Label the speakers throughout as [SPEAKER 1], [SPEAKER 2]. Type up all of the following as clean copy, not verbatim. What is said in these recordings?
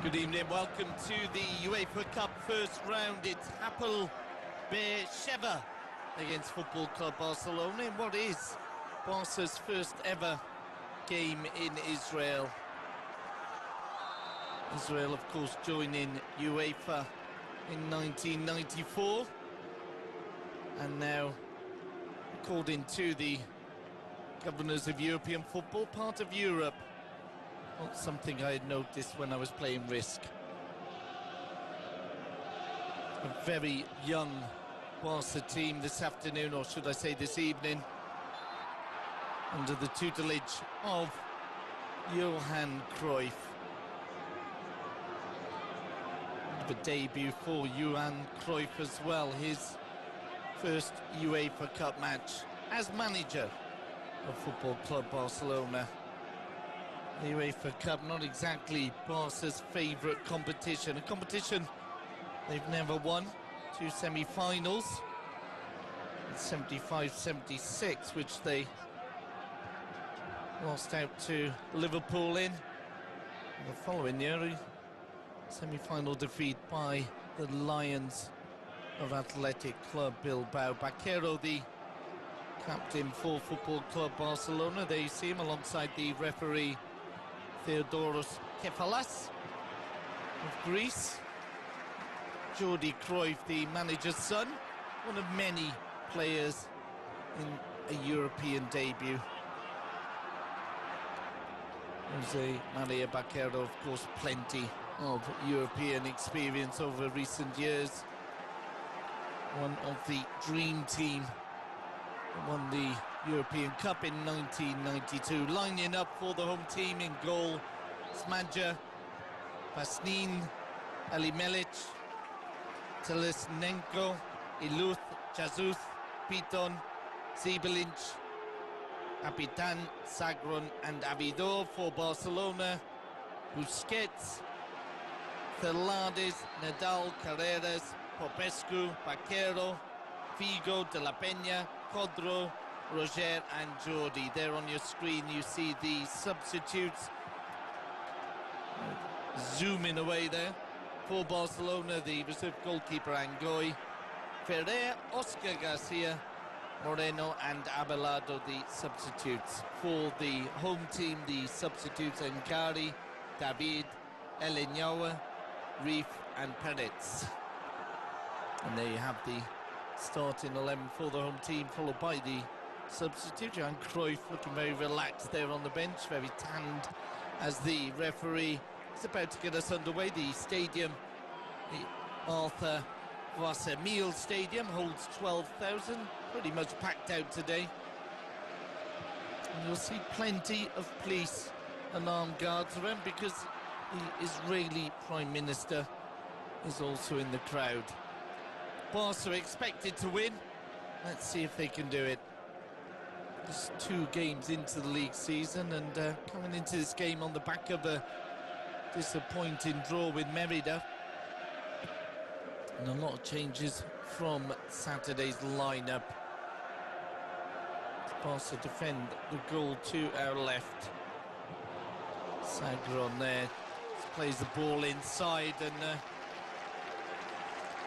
[SPEAKER 1] Good evening, welcome to the UEFA Cup first round. It's Hapoel Sheva against Football Club Barcelona in what is Barca's first ever game in Israel. Israel, of course, joining UEFA in 1994. And now, according to the governors of European football, part of Europe. Not something I had noticed when I was playing Risk. A very young Barca team this afternoon, or should I say this evening, under the tutelage of Johan Cruyff. The debut for Johan Cruyff as well, his first UEFA Cup match as manager of Football Club Barcelona. The UEFA Cup, not exactly Barca's favourite competition. A competition they've never won. Two semi-finals. 75-76, which they lost out to Liverpool in. The following year, a semi-final defeat by the Lions of Athletic Club Bilbao. Baquero, the captain for Football Club Barcelona. There you see him alongside the referee Theodoros Kefalas of Greece. Jordi Cruyff, the manager's son, one of many players in a European debut. Jose Maria Baquero, of course, plenty of European experience over recent years. One of the dream team that won the European Cup in 1992. Lining up for the home team in goal: Smadja, Pasnin, Ali Melic, Telesnenko, Iluth, Jesus, Piton, Zibelinc, Capitan, Sagron and Avidor. For Barcelona: Busquets, Celades, Nadal, Carreras, Popescu, Baquero, Figo, De La Peña, Codro, Roger and Jordi. There on your screen you see the substitutes. Zooming away there. For Barcelona, the reserve goalkeeper Angoy, Ferrer, Òscar Garcia, Moreno and Abelardo, the substitutes. For the home team, the substitutes: Encari, David, Elenyawa, Reef and Peretz. And there you have the starting 11 for the home team, followed by the substitute. Johan Cruyff looking very relaxed there on the bench, very tanned, as the referee is about to get us underway. The stadium, the Arthur Wassermiel Stadium, holds 12,000, pretty much packed out today. And you'll see plenty of police and armed guards around because the Israeli Prime Minister is also in the crowd. Barca expected to win. Let's see if they can do it. Just 2 games into the league season, and coming into this game on the back of a disappointing draw with Merida. And a lot of changes from Saturday's lineup. Barca defend the goal to our left. Sagron there plays the ball inside, and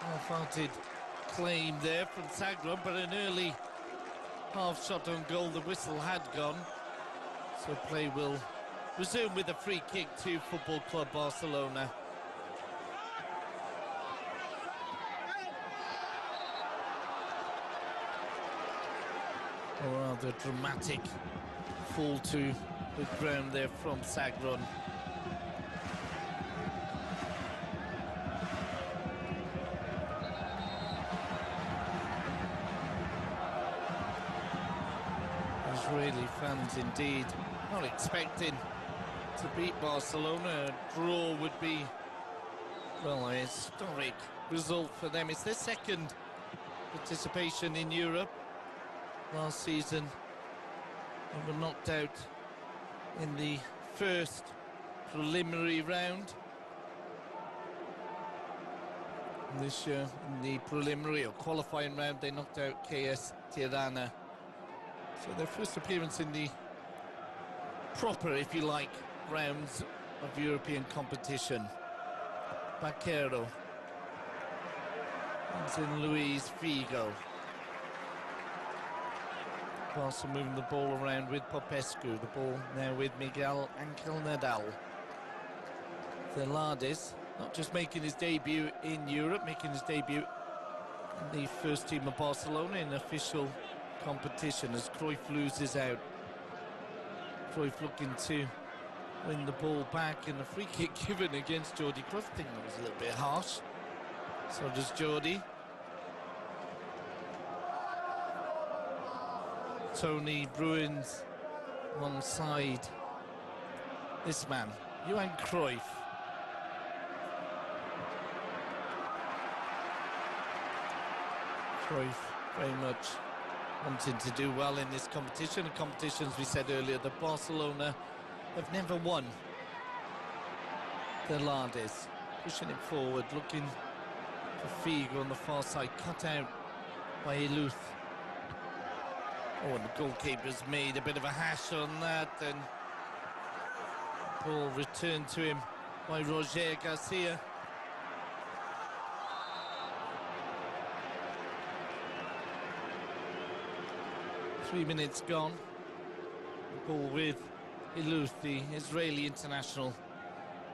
[SPEAKER 1] half-hearted claim there from Sagron, but an early half shot on goal. The whistle had gone, so play will resume with a free kick to Football Club Barcelona. A rather dramatic fall to the ground there from Sagron. Israeli fans indeed not expecting to beat Barcelona. A draw would be, well, a historic result for them. It's their second participation in Europe. Last season they were knocked out in the first preliminary round. And this year in the preliminary or qualifying round they knocked out KS Tirana. So their first appearance in the proper, if you like, rounds of European competition. Baquero. It's in Luis Figo. Barca moving the ball around with Popescu. The ball now with Miguel Ángel Nadal. Velades, not just making his debut in Europe, making his debut in the first team of Barcelona in official competition as Cruyff loses out. Cruyff looking to win the ball back, and a free kick given against Jordi Cruyff. I think that was a little bit harsh. So does Jordi. Tony Bruins alongside this man, Johan Cruyff. Cruyff very much wanting to do well in this competition. The competitions, we said earlier, that Barcelona have never won. Velades pushing it forward, looking for Figo on the far side, cut out by Iluth. Oh, and the goalkeeper's made a bit of a hash on that, and ball returned to him by Roger Garcia. Three minutes gone. The ball with Iluth, the Israeli international.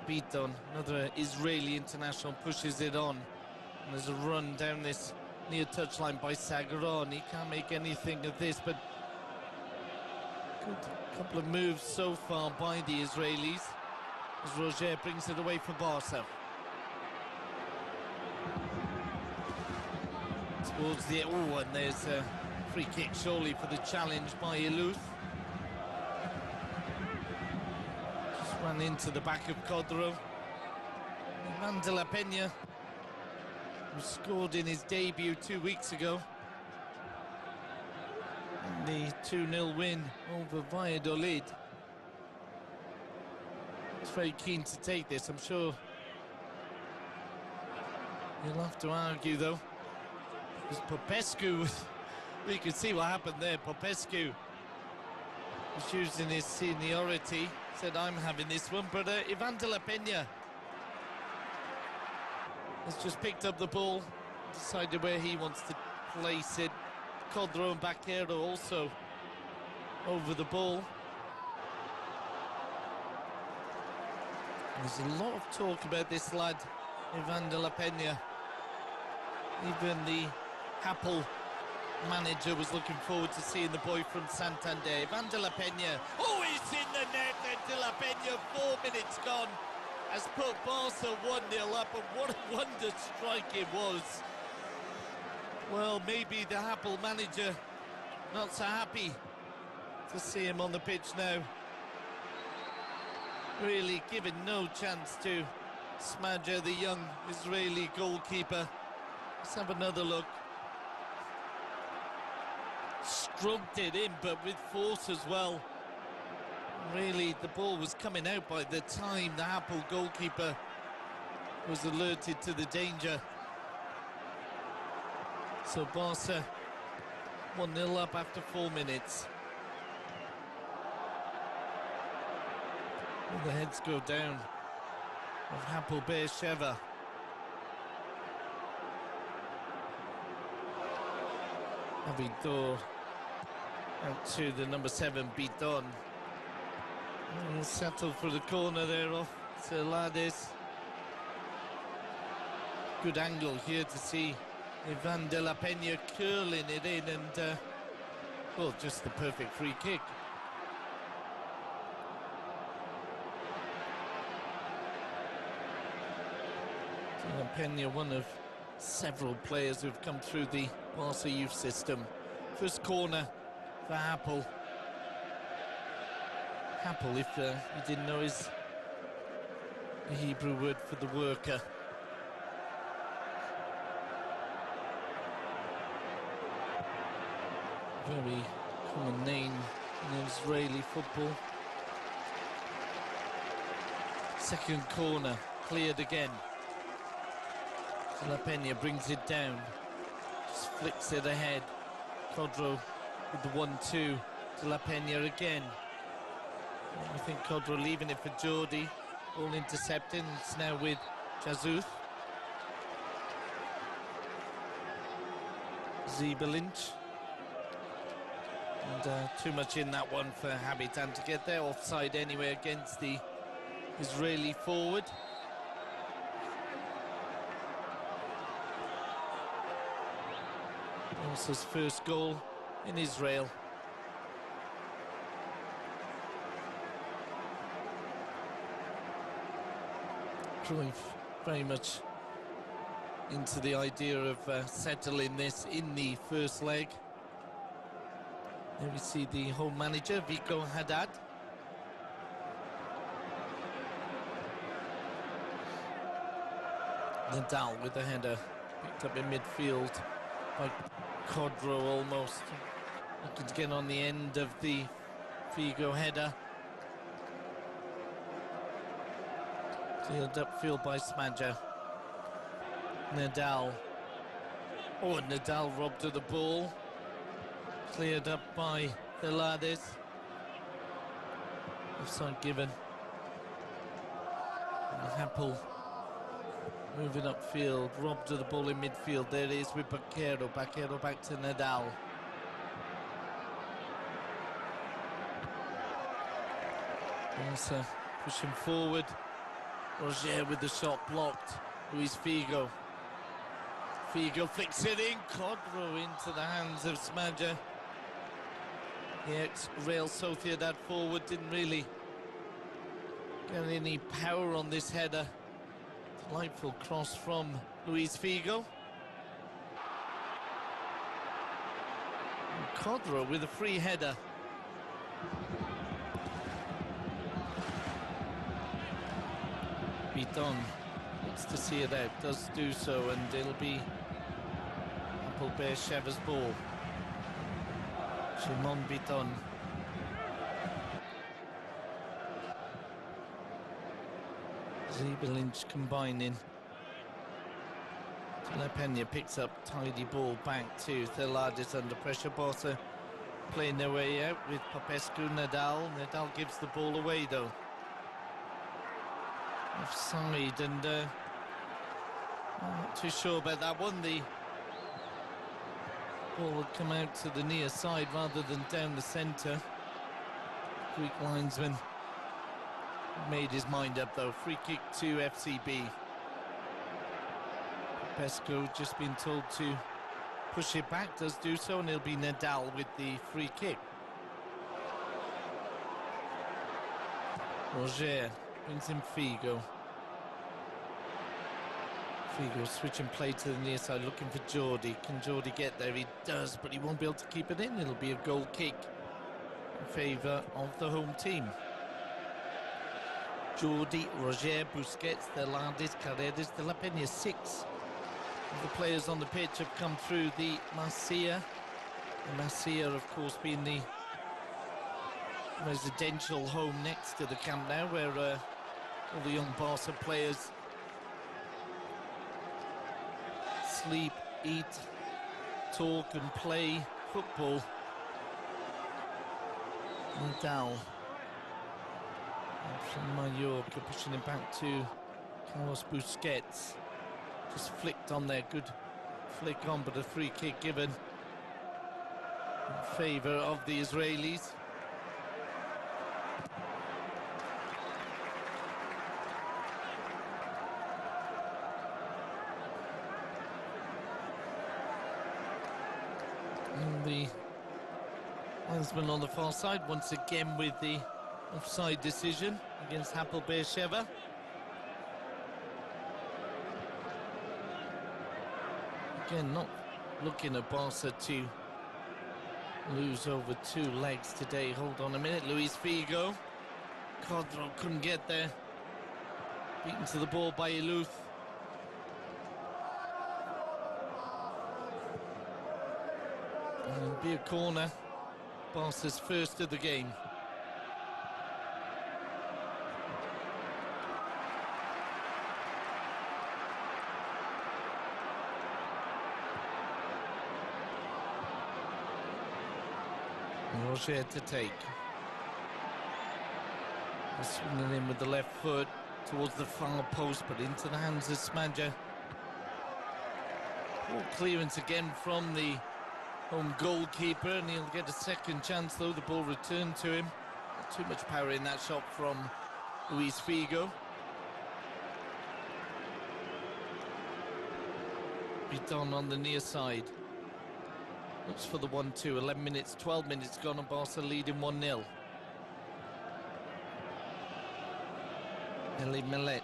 [SPEAKER 1] Beat on, another Israeli international pushes it on. And there's a run down this near touchline by Sagron. He can't make anything of this, but good couple of moves so far by the Israelis as Roger brings it away for Barca. Towards the... oh, and there's a free kick surely for the challenge by Iluth. Just ran into the back of Codro. Ivan de la Peña, who scored in his debut 2 weeks ago in the 2-0 win over Valladolid. He's very keen to take this, I'm sure. He'll have to argue though, because Popescu, we could see what happened there. Popescu was using his seniority, said I'm having this one, but Ivan de la Peña has just picked up the ball, decided where he wants to place it. Codro and Baquero also over the ball. There's a lot of talk about this lad, Ivan de la Peña. Even the Hapoel manager was looking forward to seeing the boy from Santander. Ivan de la Peña, oh, he's in the net, and de la Peña, 4 minutes gone, has put Barca 1-0 up, and what a wonder strike it was. Well, maybe the Hapoel manager not so happy to see him on the pitch now. Really given no chance to Smadja, the young Israeli goalkeeper. Let's have another look. Stroked it in, but with force as well. Really, the ball was coming out by the time the Hapoel goalkeeper was alerted to the danger. So Barca 1-0 up after 4 minutes. Well, the heads go down of Hapoel Sheva. Avidor out to the number 7, Bidon. He'll settle for the corner there off Velades. Good angle here to see Ivan de la Peña curling it in, and well, just the perfect free kick. De la Peña, one of several players who've come through the Barca youth system. First corner for Hapoel. Hapoel, if you didn't know, is the Hebrew word for the worker. Very common name in Israeli football. Second corner, cleared again. De la Peña brings it down, just flicks it ahead. Codro with the 1-2. De la Peña again. I think Codro leaving it for Jordi. Ball intercepted, it's now with Jesus. Lynch. And too much in that one for Habitan to get there. Offside anyway against the Israeli forward. Barca's first goal in Israel. Cruyff very much into the idea of settling this in the first leg. There we see the home manager, Figo Haddad. Nadal with the header, picked up in midfield by Codro almost. Looking to get on the end of the Figo header. Cleared upfield by Smadja. Nadal. Oh, Nadal robbed of the ball. Cleared up by Velades. Offside given. And Hapoel moving upfield, robbed of the ball in midfield. There it is with Baquero. Baquero back to Nadal. Also pushing forward. Roger with the shot blocked. Luis Figo. Figo flicks it in. Codro into the hands of Smadja. The ex-Real Sociedad forward didn't really get any power on this header. Delightful cross from Luis Figo. And Codro with a free header. Biton looks to see it out, does do so, and it'll be Hapoel Sheva's ball. Shimon Biton. Lynch combining. Peña picks up tidy ball back to Velades under pressure. Barca playing their way out with Popescu, Nadal. Nadal gives the ball away though. Offside, and I'm not too sure about that one. The ball would come out to the near side rather than down the centre. Greek linesman made his mind up though. Free kick to FCB. Pesco just been told to push it back, does do so, and it'll be Nadal with the free kick. Roger brings in Figo. Figo switching play to the near side, looking for Jordi. Can Jordi get there? He does, but he won't be able to keep it in. It'll be a goal kick in favour of the home team. Jordi, Roger, Busquets, Velades, Carreras, De La Peña. 6 of the players on the pitch have come through the Masia. The Masia, of course, being the residential home next to the Camp Nou, where all the young Barca players sleep, eat, talk and play football. Nadal from Mallorca pushing it back to Carlos Busquets. Just flicked on there, good flick on, but a free kick given in favour of the Israelis. And the linesman on the far side once again with the offside decision against Hapoel Sheva. Again, not looking at Barca to lose over 2 legs today. Hold on a minute, Luis Figo. Codro couldn't get there. Beaten to the ball by Iluth. And it'll be a corner. Barca's first of the game. Roger to take. Swinging in with the left foot towards the far post, but into the hands of Smadja. Poor clearance again from the home goalkeeper, and he'll get a second chance, though. The ball returned to him. Not too much power in that shot from Luis Figo. Bidon on the near side. Looks for the 1-2. 11 minutes, 12 minutes gone, and Barca leading 1-0. Eli Melech.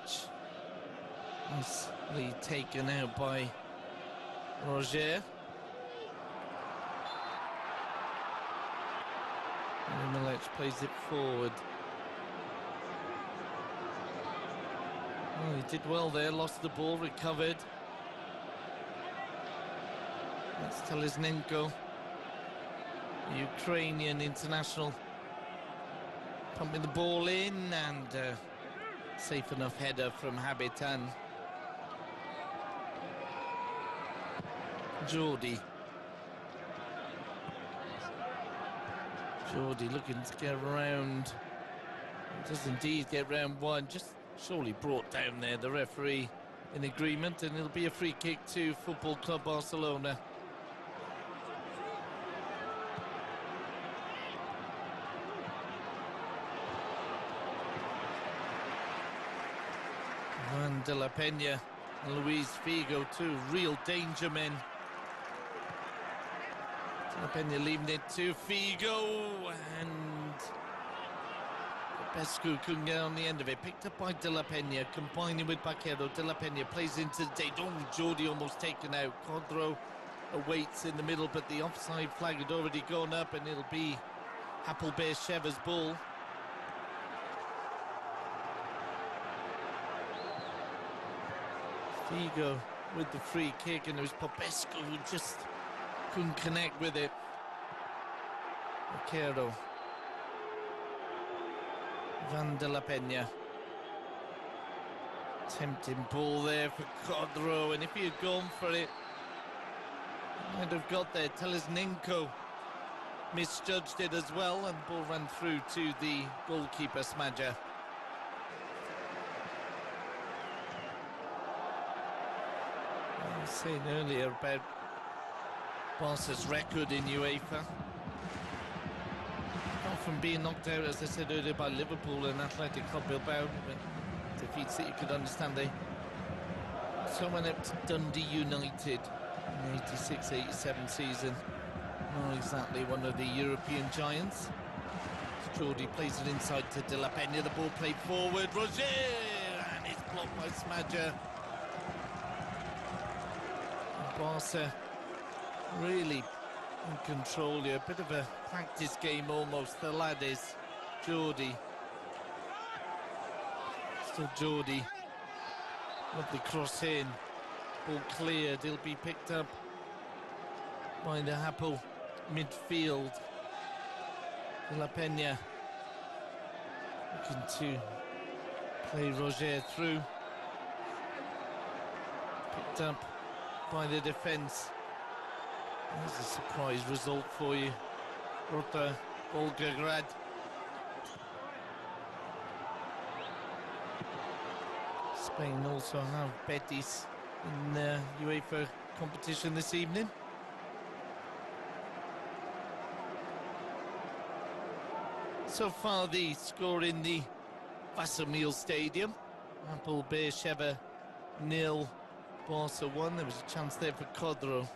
[SPEAKER 1] Nicely taken out by Roger. Eli Melech plays it forward. Oh, he did well there, lost the ball, recovered. That's Telesnenko, the Ukrainian international, pumping the ball in, and safe enough header from Habitan. Jordi looking to get around. Does indeed get round one, just surely brought down there, the referee in agreement, and it'll be a free kick to Football Club Barcelona. De La Peña and Luis Figo, two real danger men. De La Peña leaving it to Figo, and Pescu couldn't get on the end of it. Picked up by De La Peña, combining with Baquero. De La Peña plays into the day. Oh, Jordi almost taken out. Codro awaits in the middle, but the offside flag had already gone up, and it'll be Hapoel Sheva's ball. Figo with the free kick, and it was Popescu who just couldn't connect with it. Baquero. Van de la Peña. Tempting ball there for Codro, and if he had gone for it, he might have got there. Telesnenko misjudged it as well, and ball ran through to the goalkeeper, Smadja. I was saying earlier about Barca's record in UEFA. Not from being knocked out, as I said earlier, by Liverpool and Athletic Club Bilbao, but defeats that you could understand. They also went up to Dundee United in the 86-87 season. Not exactly one of the European giants. Jordi plays it inside to De La Peña. The ball played forward. Roger! And it's blocked by Smadja. Barca really in control here. A bit of a practice game almost. The lad is Jordi. Still Jordi. Lovely cross in. Ball cleared. He'll be picked up by the Hapoel midfield. De La Peña looking to play Roger through. Picked up by the defence. There's a surprise result for you. Rota Volgograd. Spain also have Betis in the UEFA competition this evening. So far the score in the Vasamil Stadium. Hapoel Sheva 0, Barca 1. There was a chance there for Codro.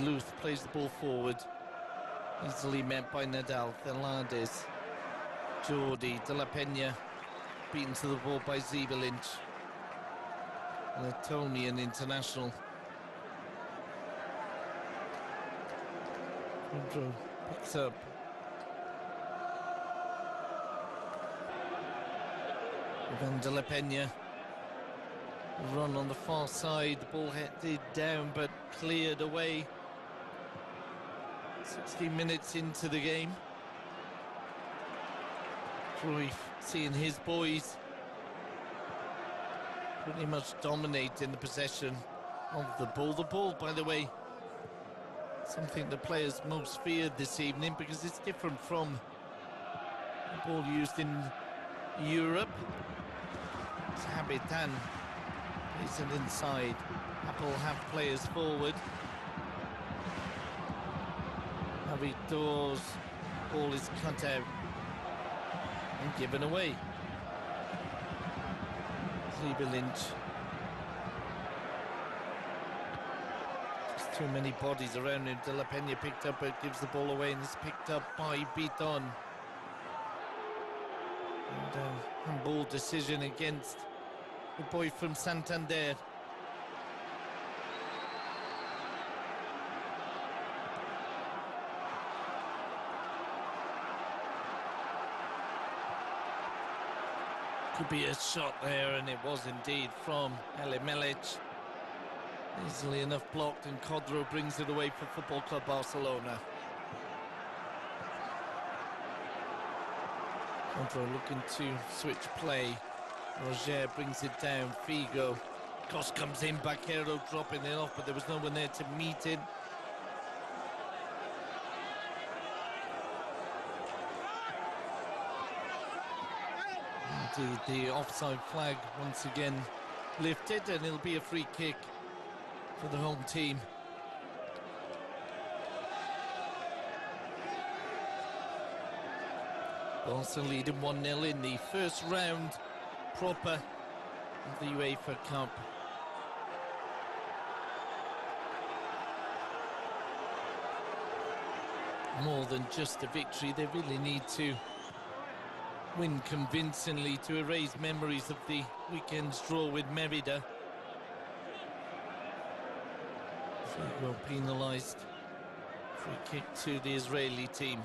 [SPEAKER 1] Luth plays the ball forward. Easily met by Nadal. Thelades. Jordi. De La Peña beaten to the ball by Zebelinch. Letonian international. Codro picks up. Van de La Peña. Run on the far side. The ball headed down but cleared away. 16 minutes into the game. Cruyff seeing his boys pretty much dominating the possession of the ball. The ball, by the way, something the players most feared this evening because it's different from the ball used in Europe. It's Habitan. Plays it inside. Hapoel have players forward. Doors, ball is cut out and given away. Lynch. Just too many bodies around him. De La Peña picked up, but gives the ball away, and is picked up by Biton. And handball decision against the boy from Santander. Could be a shot there, and it was indeed from Elimelech. Easily enough blocked, and Codro brings it away for Football Club Barcelona. Codro looking to switch play. Roger brings it down. Figo. Cross comes in. Baquero dropping it off, but there was no one there to meet it. Indeed, the offside flag once again lifted, and it'll be a free kick for the home team. Barca leading 1-0 in the first round proper of the UEFA Cup. More than just a victory, they really need to win convincingly to erase memories of the weekend's draw with Merida. Figo penalised. Free kick to the Israeli team.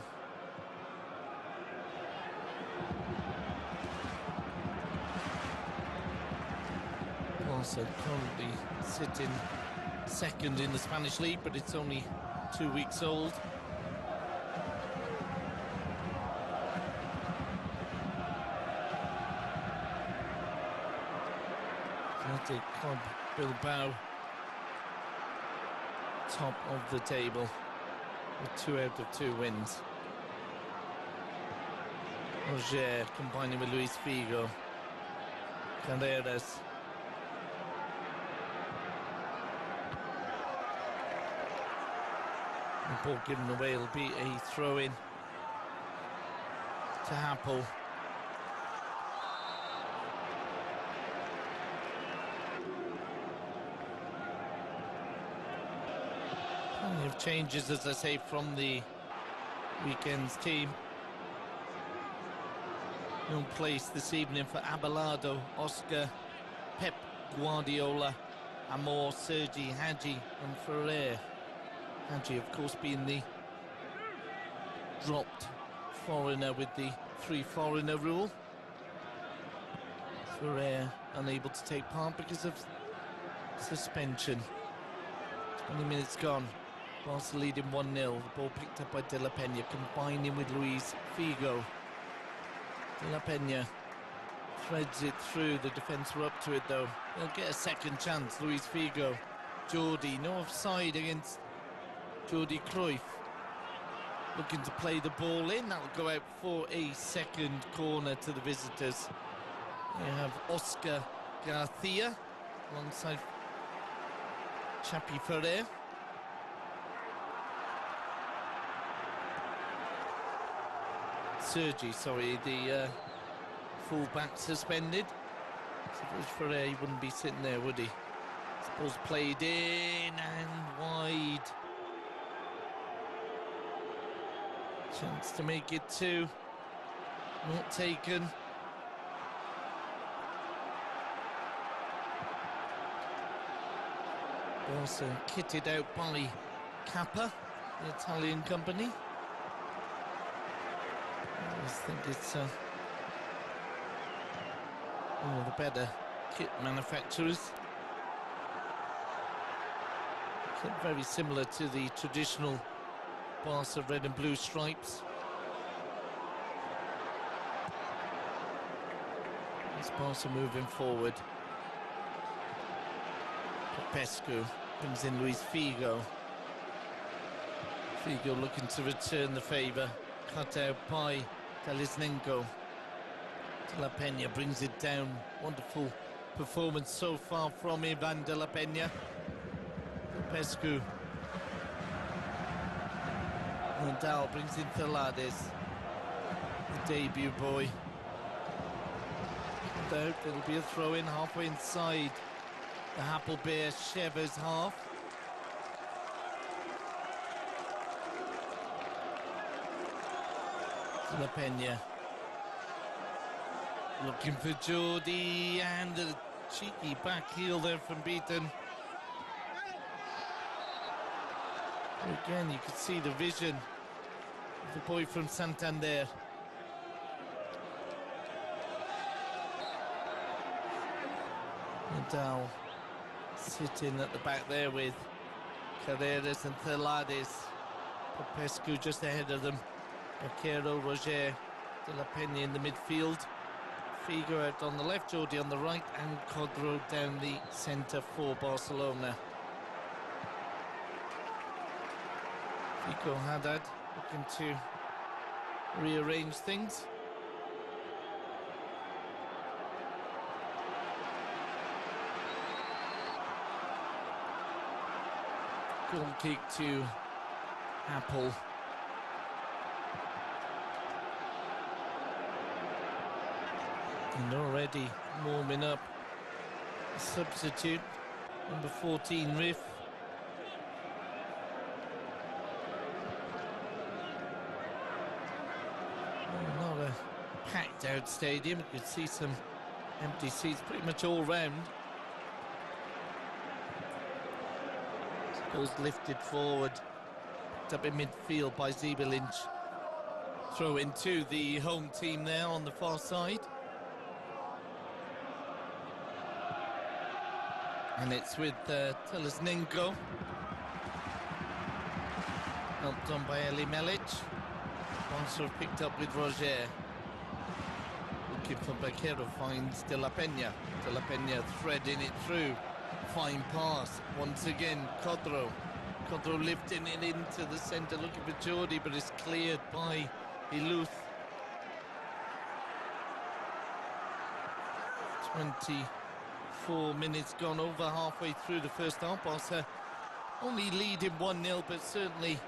[SPEAKER 1] Also currently sitting second in the Spanish league, but it's only 2 weeks old. Club Bilbao top of the table with 2 out of 2 wins. Roger combining with Luis Figo. Carreras. The ball given away will be a throw-in to Hapoel. Plenty of changes, as I say, from the weekend's team. No place this evening for Abelardo, Òscar, Pep Guardiola, Amor, Sergi, Hadji and Ferrer. Hadji, of course, being the dropped foreigner with the 3-foreigner rule. Ferrer unable to take part because of suspension. 20 minutes gone. Barca leading 1-0. The ball picked up by De La Peña, combining with Luis Figo. De La Peña threads it through. The defence were up to it, though. They'll get a second chance. Luis Figo. Jordi, no offside against Jordi Cruyff. Looking to play the ball in. That'll go out for a second corner to the visitors. You have Òscar Garcia alongside Chapi Ferrer. Sergi, sorry, the full-back suspended. So if it was Ferrer, he wouldn't be sitting there, would he? This ball's played in and wide. Chance to make it 2. Not taken. Also kitted out by Kappa, the Italian company. I always think it's one of the better kit manufacturers. Kit very similar to the traditional Barca red and blue stripes. It's Barca moving forward. Popescu brings in Luis Figo. Figo looking to return the favour. Cut out by Talisnenko. De La Peña brings it down. Wonderful performance so far from Ivan De La Peña. Popescu. Nadal brings in Thelades, the debut boy. No doubt it'll be a throw-in halfway inside the Hapoel Sheva's half. Peña looking for Jordi, and a cheeky back heel there from Beaton. Again, you could see the vision of the boy from Santander. Nadal sitting at the back there with Carreras and Thelades. Popescu just ahead of them. Vaquero, Roger, De La Peña in the midfield. Figo out on the left, Jordi on the right, and Codro down the centre for Barcelona. Figo Haddad looking to rearrange things. Goal kick to Hapoel. And already warming up. Substitute, number 14, Riff. Not a packed out stadium. You could see some empty seats pretty much all round. Ball's lifted forward, picked up in midfield by Zebelinch. Throw into the home team there on the far side. And it's with Telesnenko. Helped on by Eli Melic. Also picked up with Roger. Looking for Vaquero, finds De La Peña. De La Peña threading it through. Fine pass. Once again, Codro. Codro lifting it into the centre, looking for Jordi, but it's cleared by Iluth. 24 minutes gone, over halfway through the first half. Barca only leading 1-0, but certainly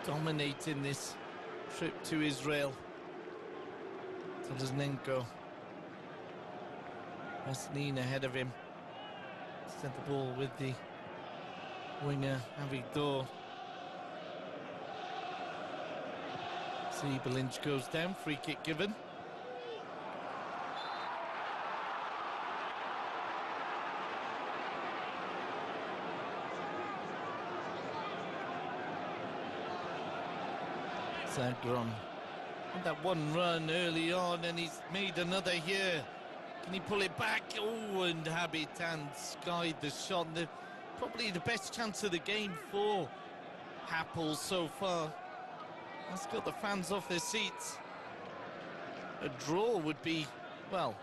[SPEAKER 1] dominating this trip to Israel. Telesnenko. Masnin ahead of him. Sent the ball with the winger, Avigdor. Zebelinch goes down, free kick given. Zagron. And that one run early on, and he's made another here. Can he pull it back? Oh, and Habitan skied the shot. Probably the best chance of the game for Hapoel so far. That's got the fans off their seats. A draw would be, well,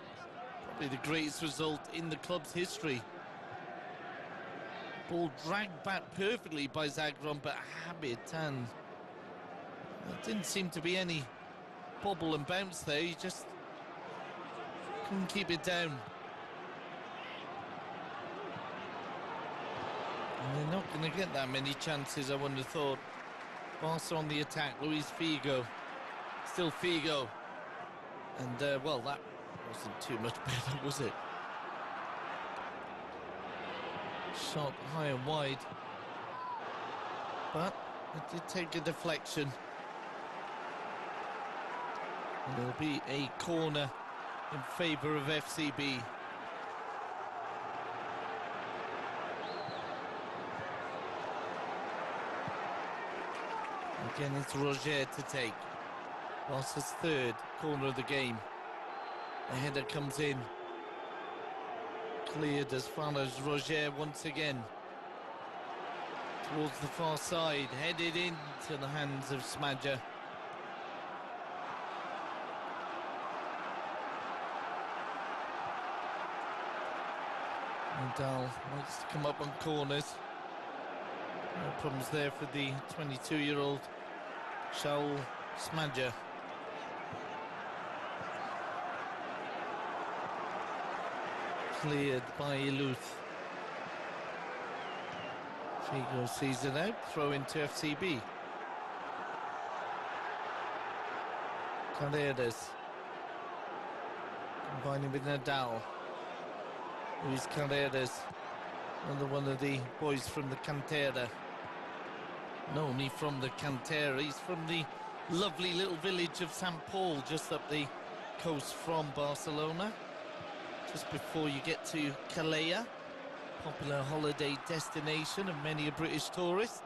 [SPEAKER 1] probably the greatest result in the club's history. Ball dragged back perfectly by Zagron, but Habitan, there didn't seem to be any bobble and bounce there. He just couldn't keep it down. And they're not going to get that many chances, I wouldn't have thought. Barca on the attack, Luis Figo. Still Figo. And, well, that wasn't too much better, was it? Shot high and wide. But it did take a deflection. And there'll be a corner in favour of FCB. Again, it's Roger to take. Barca's third corner of the game. The header comes in. Cleared as far as Roger once again. Towards the far side, headed into the hands of Smadja. Nadal likes to come up on corners. No problems there for the 22-year-old Shaul Smadja. Cleared by Iluth. Figo sees it out, throw into FCB. Carreras. Combining with Nadal. Luis Carreras. Another one of the boys from the Cantera. No, only from the Cantera. He's from the lovely little village of Hapoel, just up the coast from Barcelona. Just before you get to Calella, popular holiday destination of many a British tourist.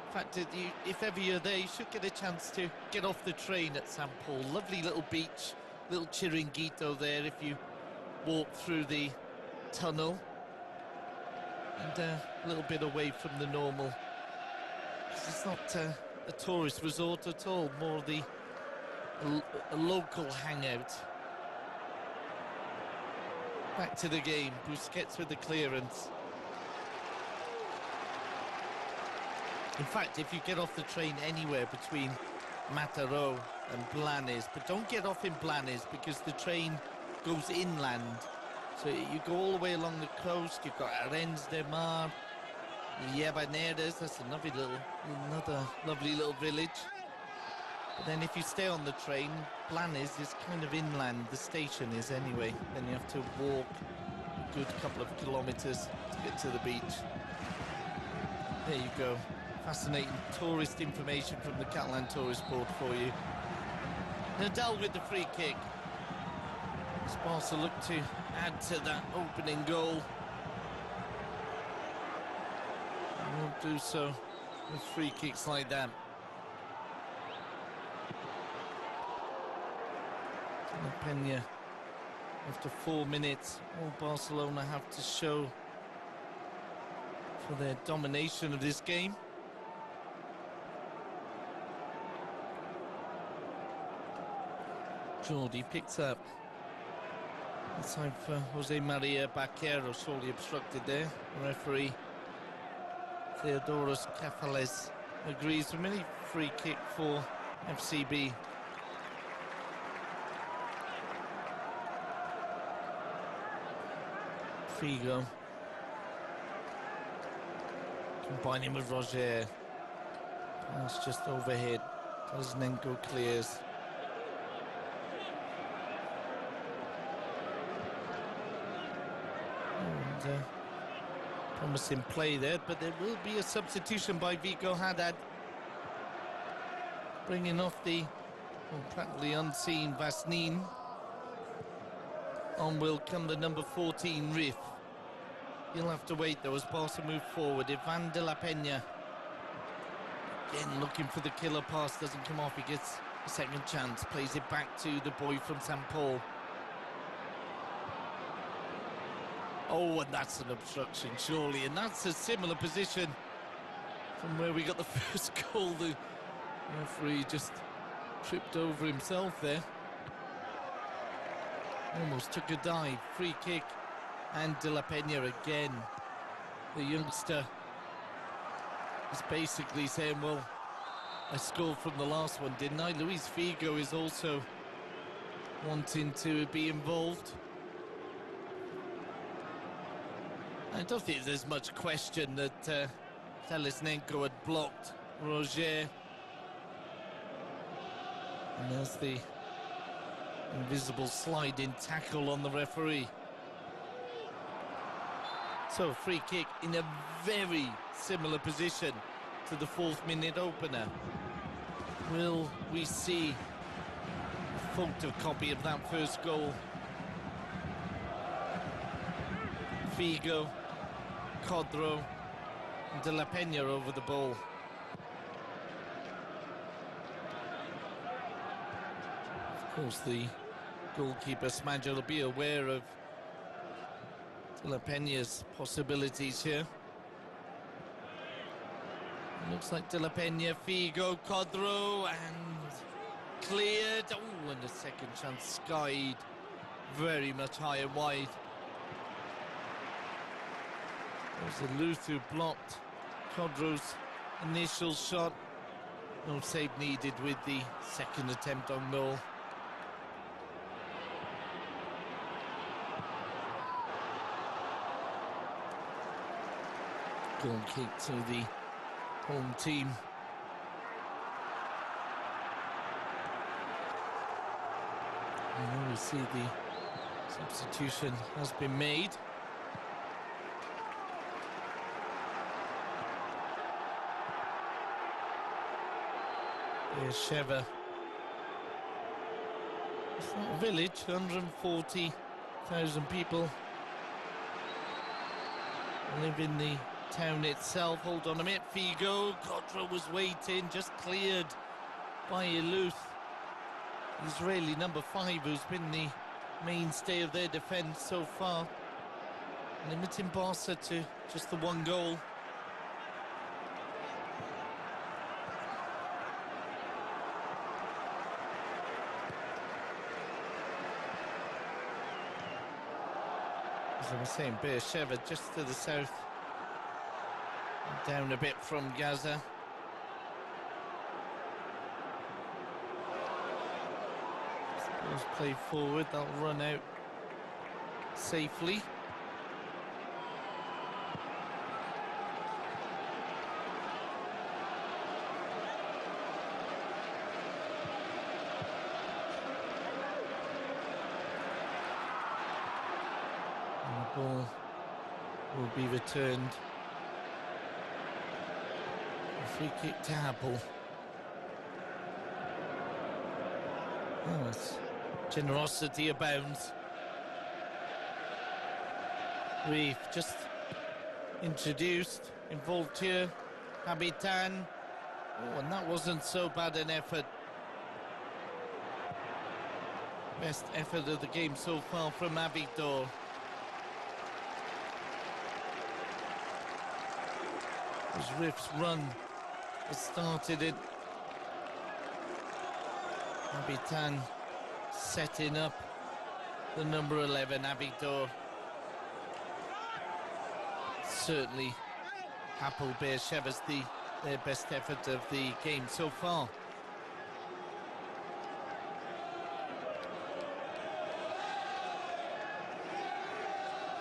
[SPEAKER 1] In fact, if ever you're there, you should get a chance to get off the train at Hapoel. Lovely little beach, little chiringuito there if you walk through the tunnel. And a little bit away from the normal. It's not a tourist resort at all, more a local hangout. Back to the game, Busquets with the clearance. In fact, if you get off the train anywhere between Mataró and Blanes, but don't get off in Blanes because the train goes inland. So you go all the way along the coast, you've got Arenys de Mar, Llavaneres, that's another lovely little village. But then if you stay on the train, Blanes is kind of inland, the station is anyway. Then you have to walk a good couple of kilometres to get to the beach. There you go. Fascinating tourist information from the Catalan Tourist Board for you. Nadal with the free kick. As Barca look to add to that opening goal. They won't do so with free kicks like that. Peña, after 4 minutes, all Barcelona have to show for their domination of this game. Jordi picks up. It's time for Jose Maria Baquero, sorely obstructed there. The referee Theodoros Kafales agrees with many free kick for FCB. Figo combining with Roger. Pass just overhead. Koznenko clears. And promising play there, but there will be a substitution by Vigo Haddad. Bringing off the practically unseen Vasnin. On will come the number 14, Riff. He'll have to wait though as Barca move forward. Ivan de la Peña. Again looking for the killer pass, doesn't come off. He gets a second chance, plays it back to the boy from Hapoel. Oh, and that's an obstruction, surely. And that's a similar position from where we got the first goal. The referee just tripped over himself there. Almost took a dive. Free kick. And De La Peña again. The youngster is basically saying, well, I scored from the last one, didn't I? Luis Figo is also wanting to be involved. I don't think there's much question that Telesnenko had blocked Roger. And there's the invisible sliding tackle on the referee. So free kick in a very similar position to the 4th minute opener. Will we see a photocopy of that first goal? Figo, Codro, and De La Peña over the ball. Of course, the goalkeeper Smadja will be aware of De La Peña's possibilities here. It looks like De La Peña, Figo, Codro, and cleared. Oh, and a second chance skied very much high and wide. There's a Luthu blocked Codro's initial shot. No save needed with the second attempt on goal. Goal kick to the home team. And we see the substitution has been made. There's Sheva. It's not a village, 140,000 people live in the town itself. Hold on a minute, Figo. Godra was waiting, just cleared by Eluth. Israeli number 5, who's been the mainstay of their defence so far, limiting Barca to just the 1 goal. As I was saying, Sheva just to the south, down a bit from Gaza. Ball's played forward, they'll run out safely. And the ball will be returned. A free kick to Hapoel. Oh, it's generosity abounds. We've just introduced, involved here, Habitan. Oh, and that wasn't so bad an effort. Best effort of the game so far from Abidor. His Riff's run has started it. Habitan setting up the number 11, Abidor. Certainly, Hapoel Beersheva's their best effort of the game so far.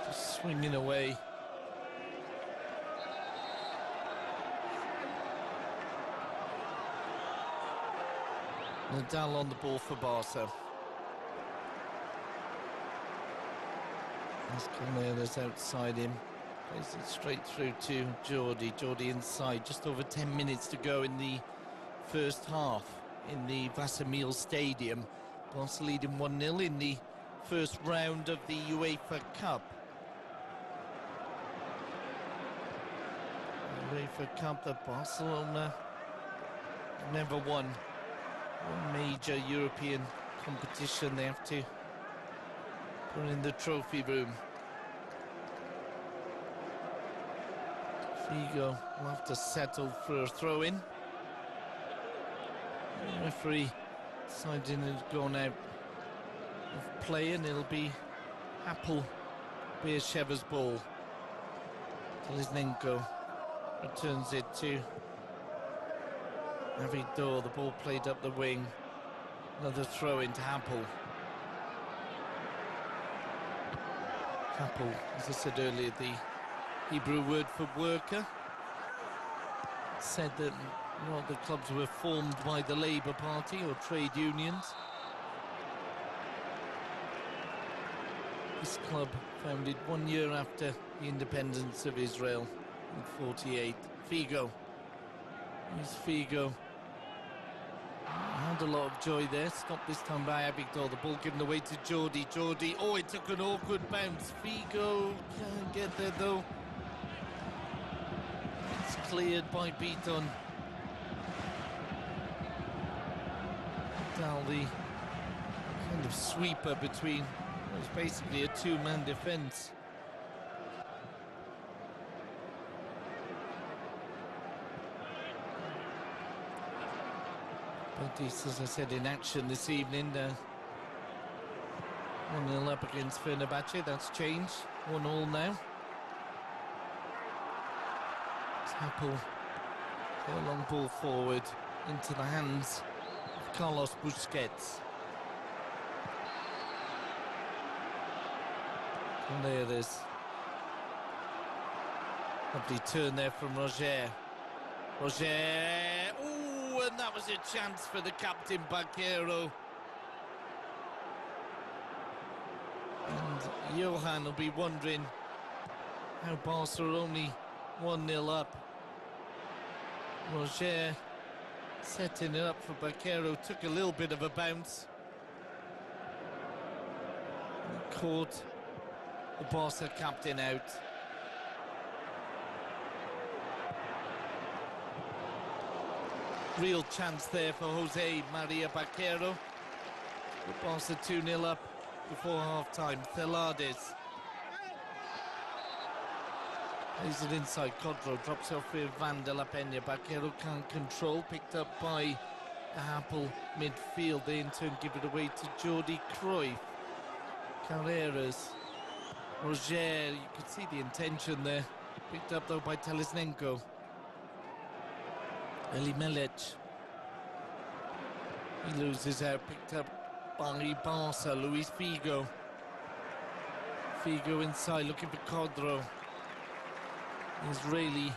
[SPEAKER 1] Just swinging away. Nadal on the ball for Barca. As Cornelius outside him, plays it straight through to Jordi. Jordi inside, just over 10 minutes to go in the first half in the Vasamil Stadium. Barca leading 1-0 in the first round of the UEFA Cup. The UEFA Cup that Barcelona never won. One major European competition they have to put in the trophy room. Figo will have to settle for a throw-in. The referee deciding it's gone out of play, and it'll be Hapoel Beersheva's ball. Lisnenko returns it to Abidor. The ball played up the wing. Another throw into Hapoel. Hapoel, as I said earlier, the Hebrew word for worker. It said that a lot of the clubs were formed by the Labour Party or trade unions. This club founded 1 year after the independence of Israel in 48. Figo. Here's Figo. Had a lot of joy there. Stopped this time by Abidor. The ball given away to Jordi. Jordi. Oh, it took an awkward bounce. Figo can't get there though. It's cleared by Beaton. Daldi, kind of sweeper between. It was basically a two-man defence. Betis, as I said, in action this evening. 1-0 up against Fenerbahce. That's changed. 1-1 now. It's Hapoel. A long ball forward into the hands of Carlos Busquets. And there it is. Lovely turn there from Roger. Roger, ooh, and that was a chance for the captain, Bakero. And Johan will be wondering how Barca are only 1-0 up. Roger setting it up for Bakero, took a little bit of a bounce. And caught the Barca captain out. Real chance there for Jose Maria Bakero. The Barca 2-0 up before half-time. Celades plays it inside. Codro drops off with Van de la Peña. Bakero can't control. Picked up by the Hapoel midfield. They in turn give it away to Jordi Cruyff. Carreras. Roger, you could see the intention there. Picked up though by Telesnenko. Eli Melech. He loses out. Picked up by Barca. Luis Figo. Figo inside looking for Codro. Israeli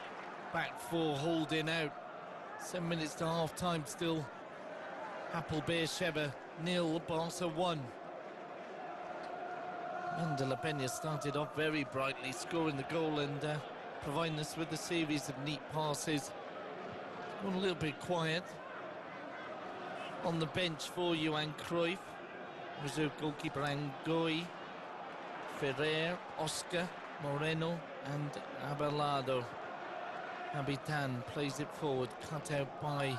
[SPEAKER 1] back four holding out. 7 minutes to half time still. Hapoel Sheva 0, Barca 1. And de la Peña started off very brightly, scoring the goal and providing us with a series of neat passes. Gone a little bit quiet. On the bench for Johan Cruyff, reserve goalkeeper Angoi, Ferrer, Òscar, Moreno and Abelardo. Habitan plays it forward, cut out by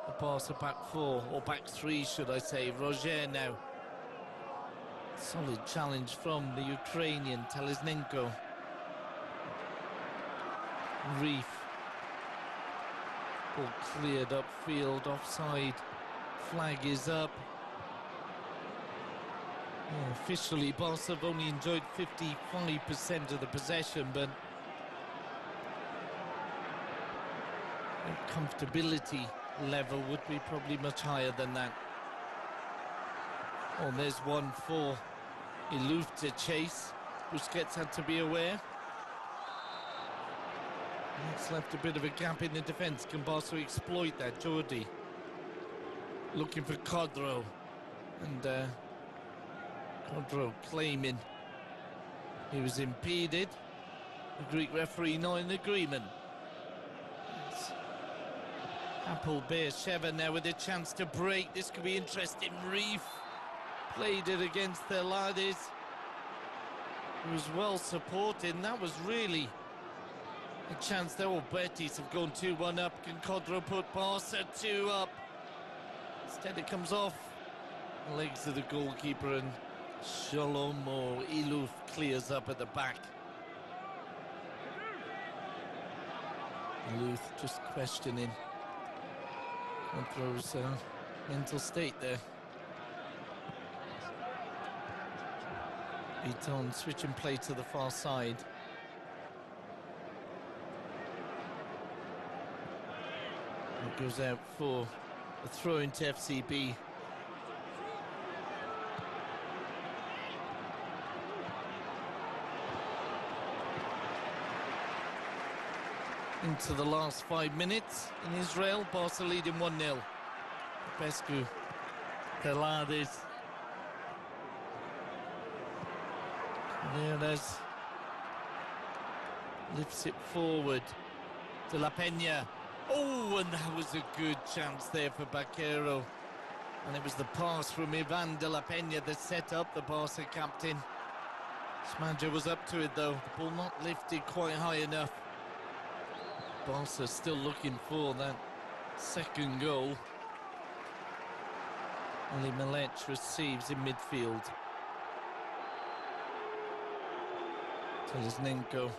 [SPEAKER 1] the Barca back four, or back three should I say. Roger now. Solid challenge from the Ukrainian, Telesnenko. Reef. Ball cleared upfield, offside. Flag is up. Well, officially, Barca have only enjoyed 55% of the possession, but their comfortability level would be probably much higher than that. Oh, there's one for Iluf to chase. Busquets had to be aware. It's left a bit of a gap in the defence. Can Barca exploit that? Jordi looking for Codro. And Codro claiming he was impeded. The Greek referee not in agreement. It's Hapoel Sheva now with a chance to break. This could be interesting. Reef played it against Celades. It was well supported, and that was really a chance there. Oh, Betis have gone 2-1 up. Can Codro put Barca 2 up? Instead it comes off the legs of the goalkeeper, and Shalom or Iluf clears up at the back. Iluf just questioning Codro's mental state there. Beaton switching play to the far side. It goes out for a throw into FCB. Into the last 5 minutes in Israel, Barca leading 1-0. Pescu, Celades. Neres lifts it forward to La Peña. Oh, and that was a good chance there for Bakero. And it was the pass from Ivan de la Peña that set up the Barca captain. Smadja was up to it though. The ball not lifted quite high enough. Barca still looking for that second goal. Only Melech receives in midfield. Telesnenko.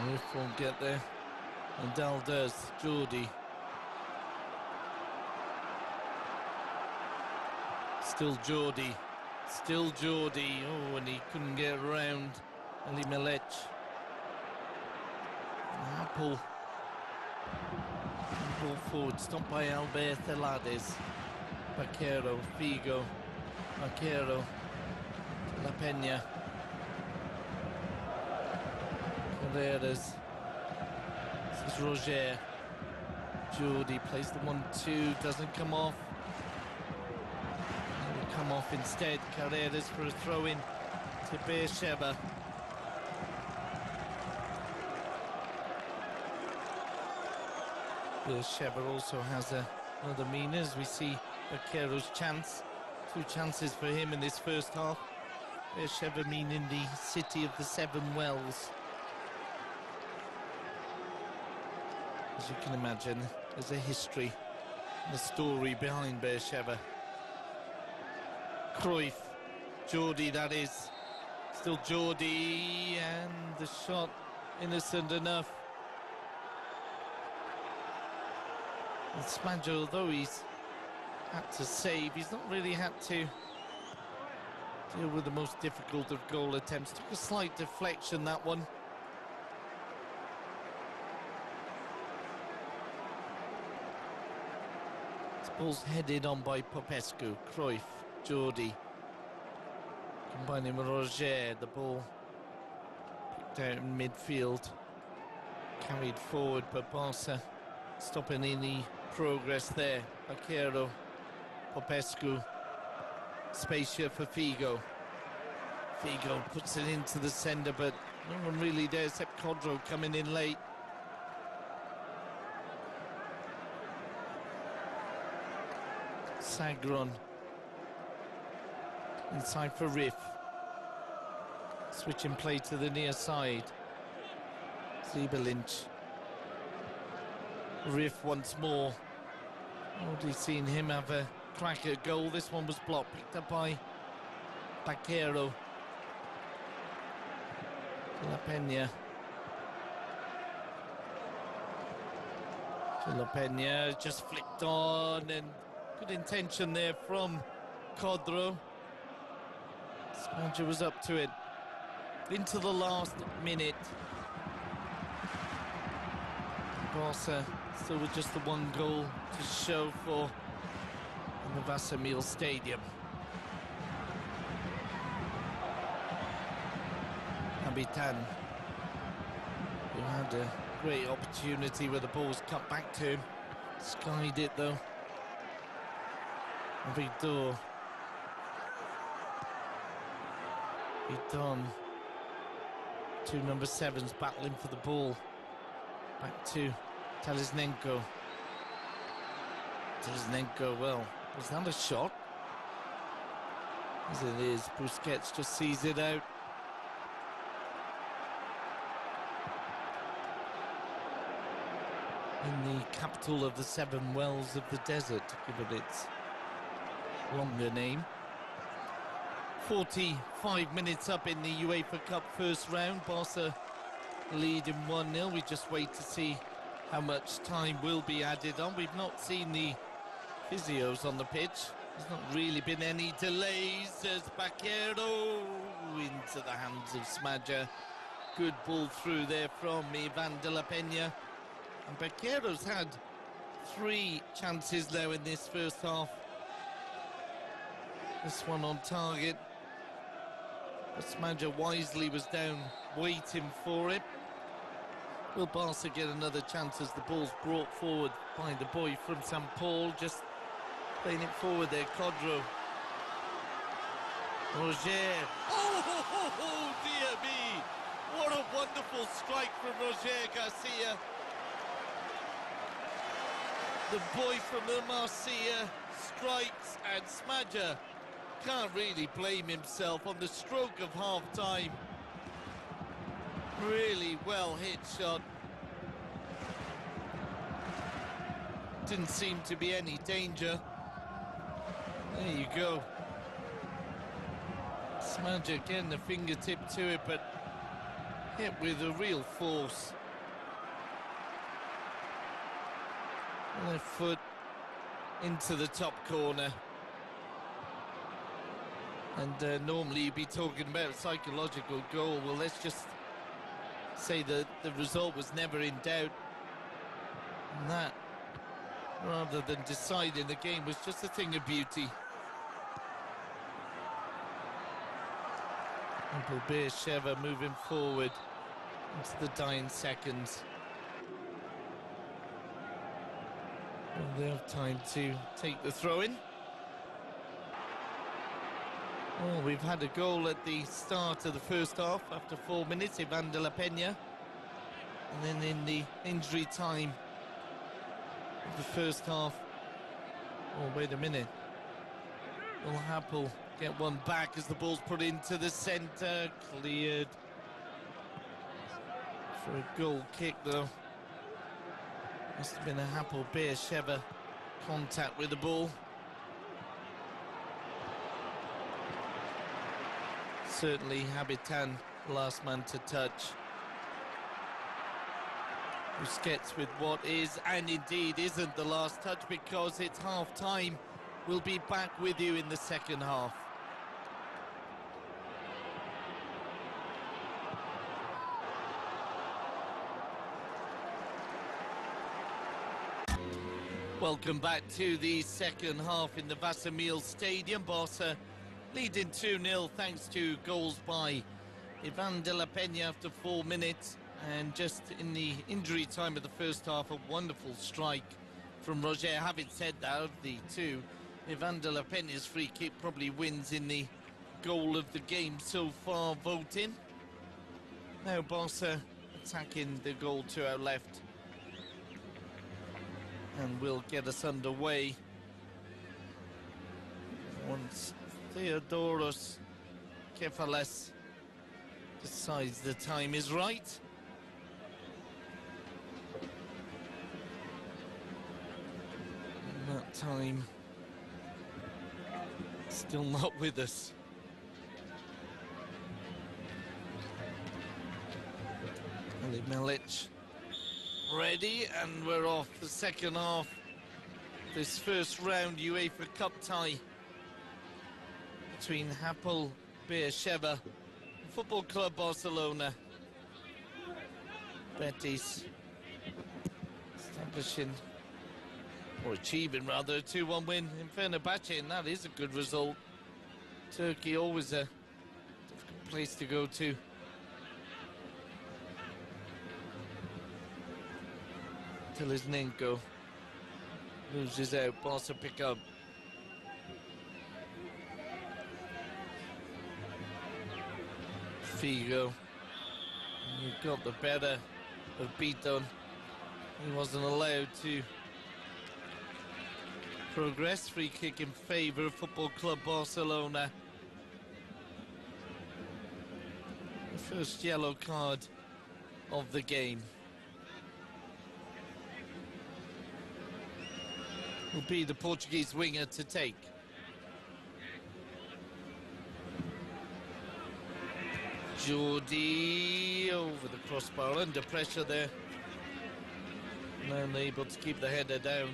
[SPEAKER 1] Roof won't get there. And Dal does. Jordi. Still Jordi. Still Jordi. Oh, and he couldn't get around Ali Melech. Hapoel. Ball forward. Stopped by Albert Celades. Bakero. Figo. Bakero. La Peña. Carreras. This is Roger. Jordi plays the 1-2, doesn't come off. It will come off instead. Carreras for a throw-in to Sheva. Sheva also has another meaning, as we see Baquero's chance. 2 chances for him in this first half. Sheva meaning the city of the 7 wells. As you can imagine, there's a history and a story behind Sheva. Cruyff, Jordi that is. Still Jordi, and the shot innocent enough. And Smadja, although he's had to save, he's not really had to deal with the most difficult of goal attempts. Took a slight deflection, that one. This ball's headed on by Popescu. Cruyff, Jordi. Combining with Roger, the ball picked out in midfield. Carried forward, but Barca stopping any progress there. Baquero, Popescu, space here for Figo. Figo puts it into the centre, but no one really there except Codro coming in late. Sagron inside for Riff. Switching play to the near side. Zebelinch. Riff once more. Already seen him have a crack at goal. This one was blocked, picked up by Baquero. La Peña. La Peña just flicked on, and good intention there from Codro. Smadja was up to it. Into the last minute. Barca still with just the 1 goal to show for in the Vasamil Stadium. Habitan, who had a great opportunity where the ball's cut back to him. Skied it though. Vidor. Vidon. 2 number 7s battling for the ball. Back to Talisnenko. Talisnenko, well, was that a shot? As it is, Busquets just sees it out. In the capital of the 7 wells of the desert, to give it its longer name. 45 minutes up in the UEFA Cup first round. Barca lead in 1-0. We just wait to see how much time will be added on. We've not seen the physios on the pitch. There's not really been any delays as Baquero into the hands of Smadja. Good ball through there from Ivan de la Peña. And Baquero's had 3 chances now in this first half. This one on target. But Smadja wisely was down waiting for it. Will Barca get another chance as the ball's brought forward by the boy from St. Paul, just playing it forward there, Codro. Roger. Oh, dear me. What a wonderful strike from Roger Garcia. The boy from the Marcia strikes, and Smadja can't really blame himself on the stroke of half-time. Really well hit shot. Didn't seem to be any danger. There you go. Smadja again, the fingertip to it, but hit with a real force. Left foot into the top corner. And normally you'd be talking about a psychological goal. Well, let's just say that the result was never in doubt. And that, rather than deciding the game, was just a thing of beauty. Sheva moving forward into the dying seconds. Well, they have time to take the throw-in. Oh, we've had a goal at the start of the first half after 4 minutes, Peña. And then in the injury time of the first half. Oh, wait a minute. Will Hapoel get one back as the ball's put into the centre? Cleared for a goal kick, though. Must have been a Hapoel Sheva contact with the ball. Certainly Habitan, last man to touch. Busquets with what is, and indeed isn't, the last touch, because it's half-time. We'll be back with you in the second half. Welcome back to the second half in the Vasamil Stadium. Barca leading 2-0 thanks to goals by Ivan de la Peña after 4 minutes. And just in the injury time of the first half, a wonderful strike from Roger. Having said that, of the two, Ivan de la Peña's free kick probably wins in the goal of the game so far voting. Now Barca attacking the goal to our left. And will get us underway once Theodoros Kefales decides the time is right. And that time still not with us. Ali Milic ready, and we're off. The second half, this first round UEFA Cup tie between Hapoel Sheva and Football Club Barcelona. Betis establishing, or achieving rather, a 2-1 win in Fenerbahce, and that is a good result. Turkey always a difficult place to go to. Tilisnenko loses out, Barca pick up. Figo, you got the better of Beaton. He wasn't allowed to progress. Free kick in favour of Football Club Barcelona. The first yellow card of the game. Will be the Portuguese winger to take. Jordi over the crossbar, under pressure there. And unable to keep the header down.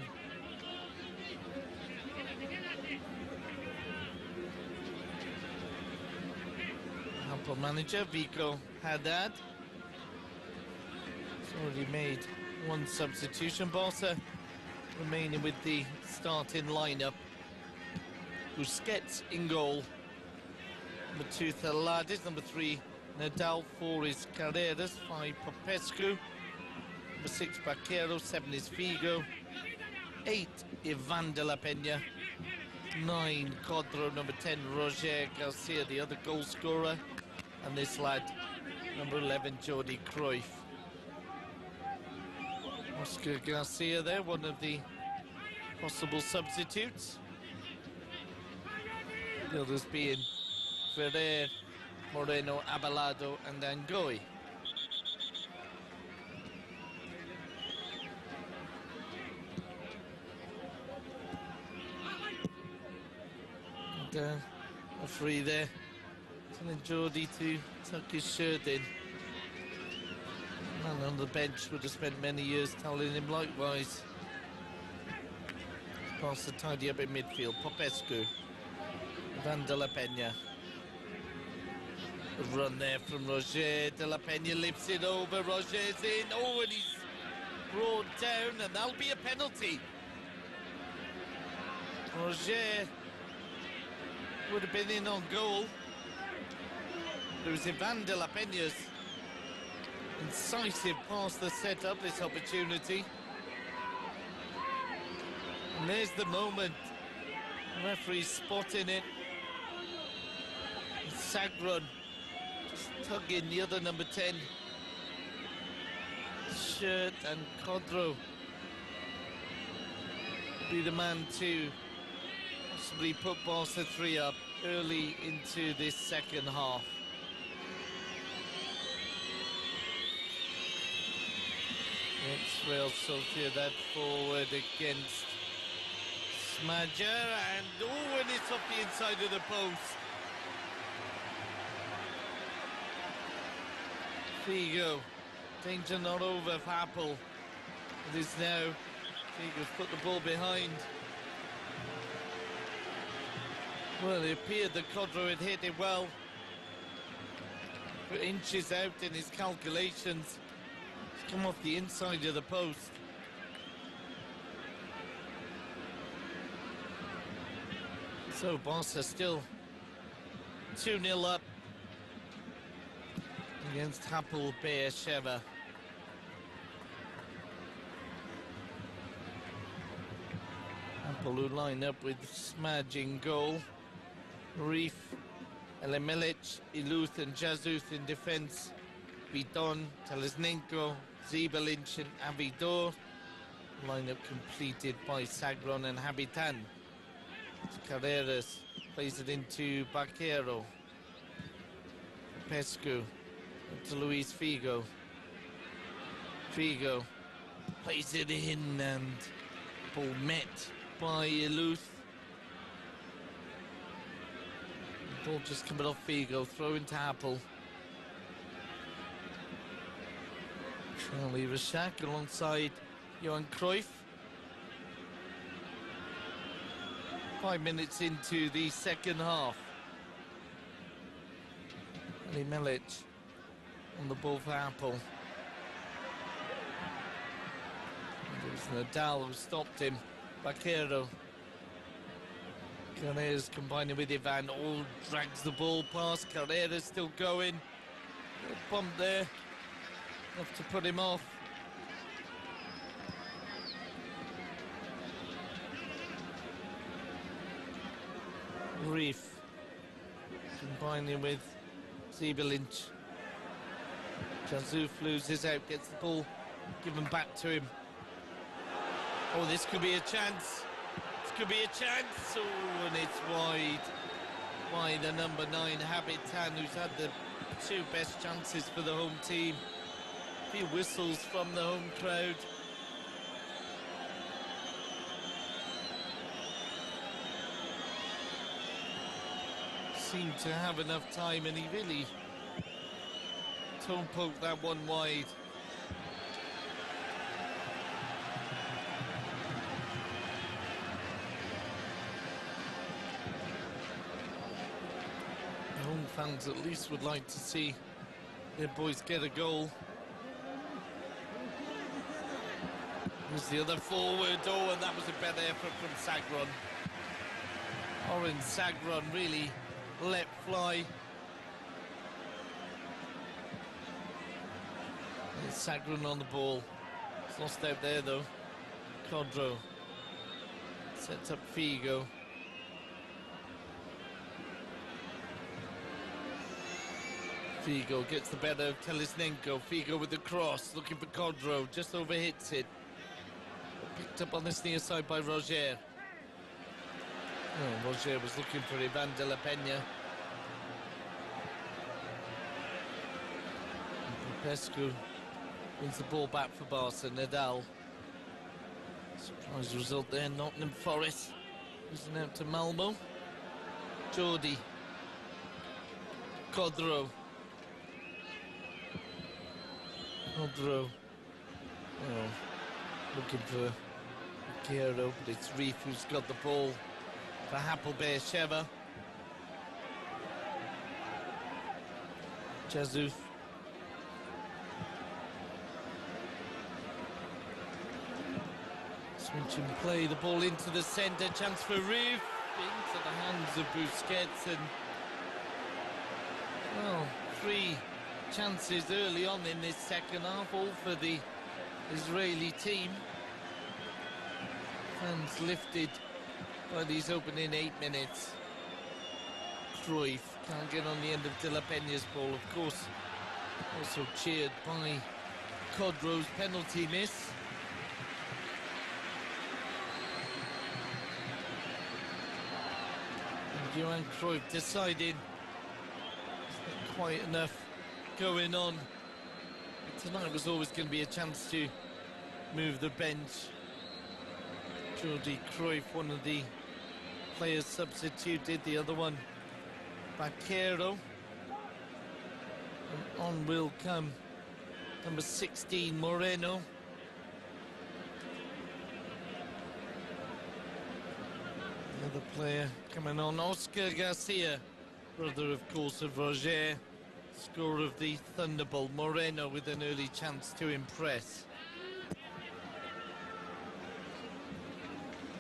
[SPEAKER 1] Hapoel manager Vico Haddad has already made one substitution. Barca remaining with the starting lineup. Busquets in goal. Number 2, Thalades. Number 3, Nadal. 4 is Carreras. 5, Popescu. Number 6, Baquero. 7 is Figo. 8, Ivan de la Peña. 9, Codro. Number 10, Roger Garcia, the other goal scorer. And this lad, number 11, Jordi Cruyff. Òscar Garcia there, one of the possible substitutes. The others being Ferrer, Moreno, Abelardo and Angoi. And a free there. Telling Jordi to tuck his shirt in. Man on the bench would have spent many years telling him likewise. Pass to tidy up in midfield. Popescu. Ivan de la Peña. A run there from Roger. De la Peña lifts it over. Roger's in. Oh, and he's brought down, and that'll be a penalty. Roger would have been in on goal. It was Ivan de la Peña's incisive pass that set up this opportunity. And there's the moment. The referee's spotting it. Sagron just tugging the other number 10 shirt, and Codro be the man to possibly put Barca 3 up early into this second half. It's Real Sociedad forward against Smadger, and and it's off the inside of the post. Figo, danger not over for Hapoel. It is now. Figo's put the ball behind. Well, it appeared that Codro had hit it well. But inches out in his calculations. It's come off the inside of the post. So Barca still 2-0 up against Hapoel Sheva. Hapoel who line up with Smaj in goal, Reef, Elemelic, Iluth and Jazuth in defence, Bidon, Telesnenko, Zibelinch and Avidor. Line-up completed by Sagron and Habitan. Carreras plays it into Baquero. Pescu to Luis Figo. Figo plays it in, and ball met by Iluth. Ball just coming off Figo, throw into Hapoel. Charlie Rashak alongside Johan Cruyff. 5 minutes into the second half. Melic on the ball for Hapoel. It was Nadal who stopped him. Baquero. Carreras combining with Ivan. All drags the ball past. Carreras still going. Little bump there. Enough to put him off. Reef combining with Zibelinch. Jazouf loses out, gets the ball given back to him. Oh, this could be a chance. This could be a chance. Oh, and it's wide by the number 9, Habitan, who's had the 2 best chances for the home team. A few whistles from the home crowd. Seemed to have enough time, and he really toe poked that one wide. The home fans at least would like to see their boys get a goal. Here's the other forward. Oh, and that was a better effort from Sagron. Oren Sagron really let fly. There's Sagron on the ball. It's lost out there though. Codro sets up Figo. Figo gets the better of Telesnenko. Figo with the cross, looking for Codro, just overhits it. Picked up on this near side by Roger. Oh, Roger was looking for Ivan de la Peña. Pescu wins the ball back for Barca. Nadal. Surprise result there. Nottingham Forest losing out to Malmo. Jordi. Codro. Codro. Oh, looking for Baquero, but it's Reef who's got the ball for Hapoel Sheva. Jazouf. Switch and play, the ball into the centre, chance for Reef, into the hands of Busquets, and well, 3 chances early on in this second half, all for the Israeli team. Fans lifted by these opening 8 minutes. Cruyff can't get on the end of De La Peña's ball, of course. Also cheered by Codro's penalty miss. And Johan Cruyff deciding there's not quite enough going on. Tonight was always going to be a chance to move the bench. Jordi Cruyff, one of the players substituted, the other one Baquero. And on will come number 16, Moreno. Another player coming on, Òscar Garcia, brother of course of Roger, scorer of the Thunderbolt. Moreno with an early chance to impress.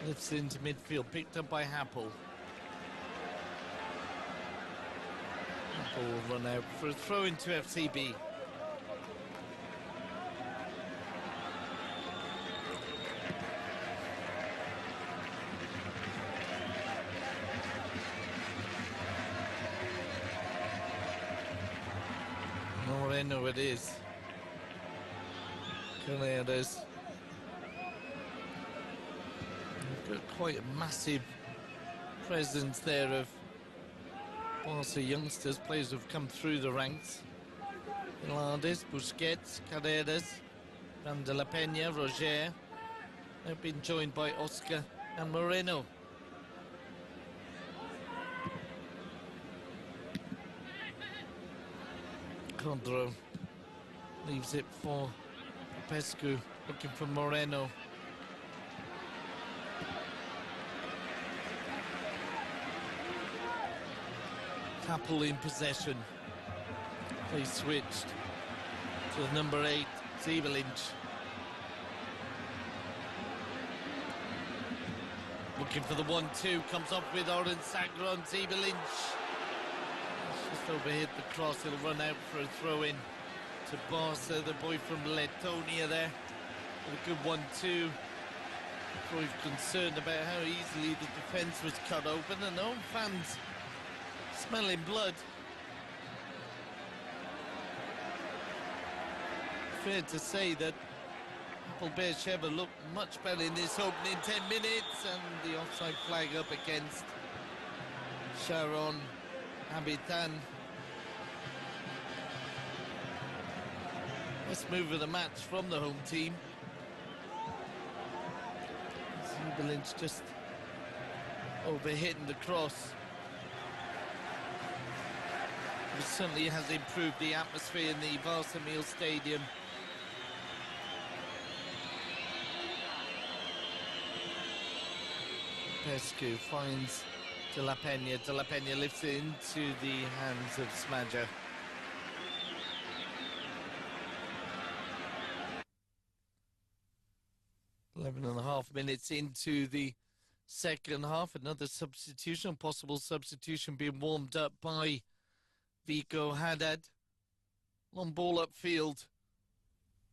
[SPEAKER 1] Lifts into midfield, picked up by Hapoel. Hapoel will run out for a throw into FCB. Moreno it is. Carreras. Got quite a massive presence there of Barca youngsters, players who've come through the ranks. Pilares, Busquets, Carreras, De La Peña, Roger. They've been joined by Òscar and Moreno. Codro leaves it for Pescu, looking for Moreno. Hapoel in possession. Play switched to number 8, Sheva. Looking for the 1-2, comes up with Oren Sagron, Sheva. Just overhit the cross, he'll run out for a throw-in to Barca, the boy from Letonia there. With a good 1-2. Cruyff concerned about how easily the defence was cut open, and no fans smelling blood. Fair to say that Hapoel Sheva looked much better in this opening 10 minutes, and the offside flag up against Sharon Habitan. Best move of the match from the home team. Sheva just overhitting the cross. It certainly has improved the atmosphere in the Barcelona Stadium. Pescu finds De La Peña. De La Peña lifts it into the hands of Smadja. .5 minutes into the second half. Another substitution, possible substitution being warmed up by Figo Haddad. Long ball upfield.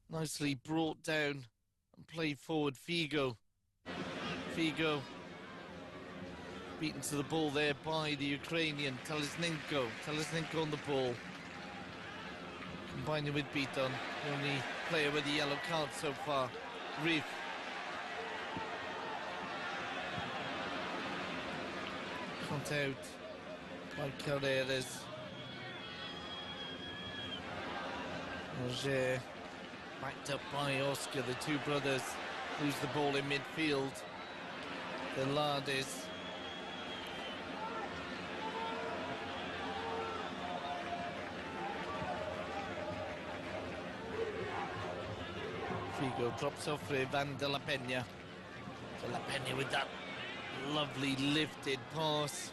[SPEAKER 1] Nicely brought down and played forward. Figo. Figo beaten to the ball there by the Ukrainian Telesnenko. Telesnenko on the ball. Combining with Beaton, the only player with a yellow card so far. Riff. Cut out by Carreras. Roger, backed up by Òscar. The two brothers lose the ball in midfield. Pilares. Figo drops off for Ivan De La Peña. De La Peña with that lovely lifted pass.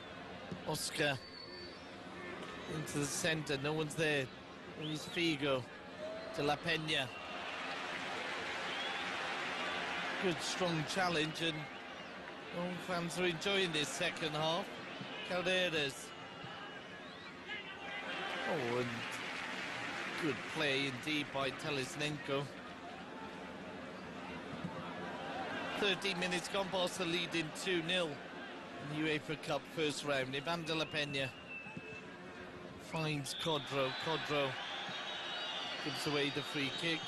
[SPEAKER 1] Òscar into the centre, no one's there. Here's Figo. De La Peña. Good strong challenge, and all fans are enjoying this second half. Carreras. Oh, and Good play indeed by Telesnenko. 13 minutes gone, Barca leading 2-0 in the UEFA Cup first round. Ivan de la Peña finds Codro. Codro gives away the free kick.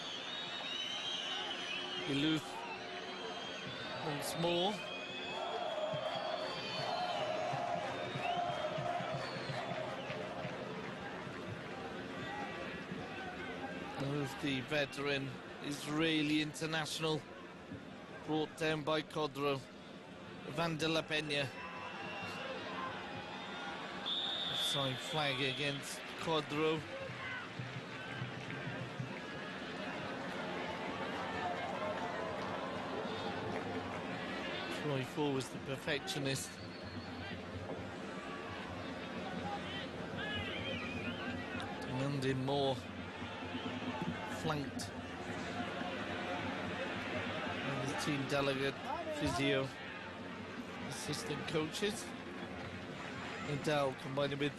[SPEAKER 1] Iluth once more. Iluth, the veteran Israeli international, brought down by Codro. Ivan de la Peña. Offside flag against Codro. Troy Ford was the perfectionist. Demanding more. Flanked. And the team delegate, physio, assistant coaches. Nadal combining with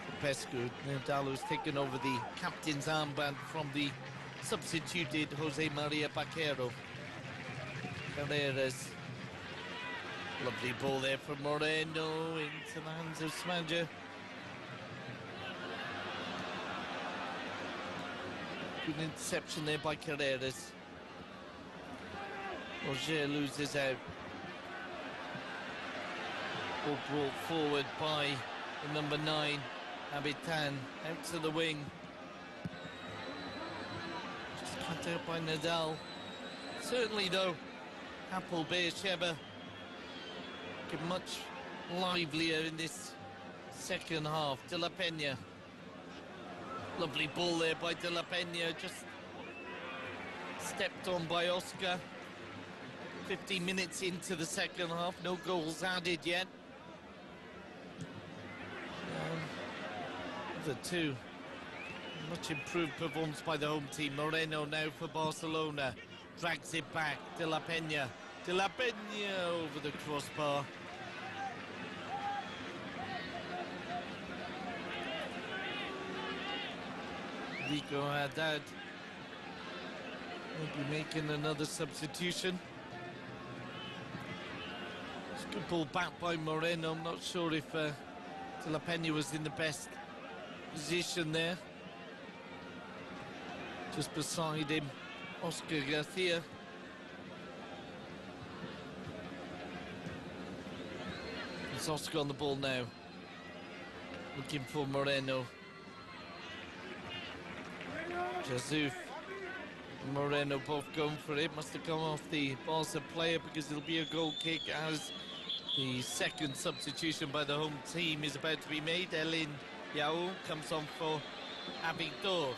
[SPEAKER 1] Popescu. Nadal who's taken over the captain's armband from the substituted Jose Maria Baquero. Carreras. Lovely ball there from Moreno into the hands of Smadja. Good interception there by Carreras. Roger loses out. Ball brought forward by the number 9, Habitan, out to the wing. Just cut out by Nadal. Certainly though, Hapoel Sheva get much livelier in this second half. De la Peña. Lovely ball there by De la Peña, just stepped on by Òscar. 15 minutes into the second half, no goals added yet. The two. Much improved performance by the home team. Moreno now for Barcelona. Drags it back. De la Peña. De la Peña over the crossbar. Figo Haddad will be making another substitution. It's a good ball back by Moreno. I'm not sure if De la Peña was in the best position there. Just beside him, Òscar Garcia. It's Òscar on the ball now. Looking for Moreno. Jesus, Moreno both going for it. Must have come off the Barca player because it'll be a goal kick as the second substitution by the home team is about to be made. Elin Yao comes on for Abidor.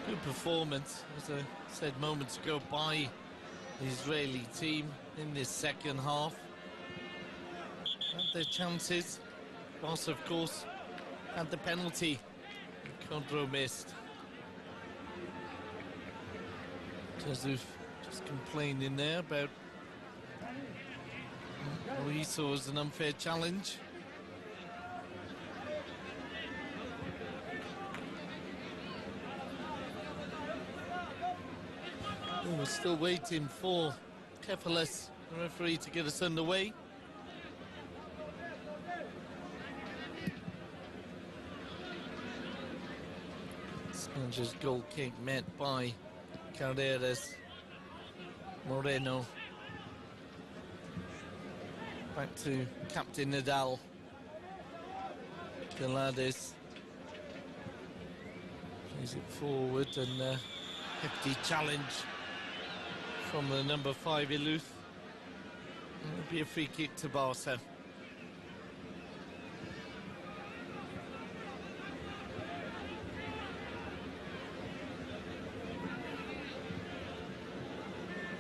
[SPEAKER 1] Good performance, as I said moments ago, by the Israeli team in this second half. Had their chances. Barca, of course, had the penalty. Codro missed. Jesus just complaining there about what he saw as an unfair challenge. We're still waiting for Kefalis, the referee, to get us underway. Smadja's goal kick met by Carreras. Moreno. Back to Captain Nadal. Gladys plays it forward, and hefty challenge from the number 5, Iluth. It'll be a free kick to Barca.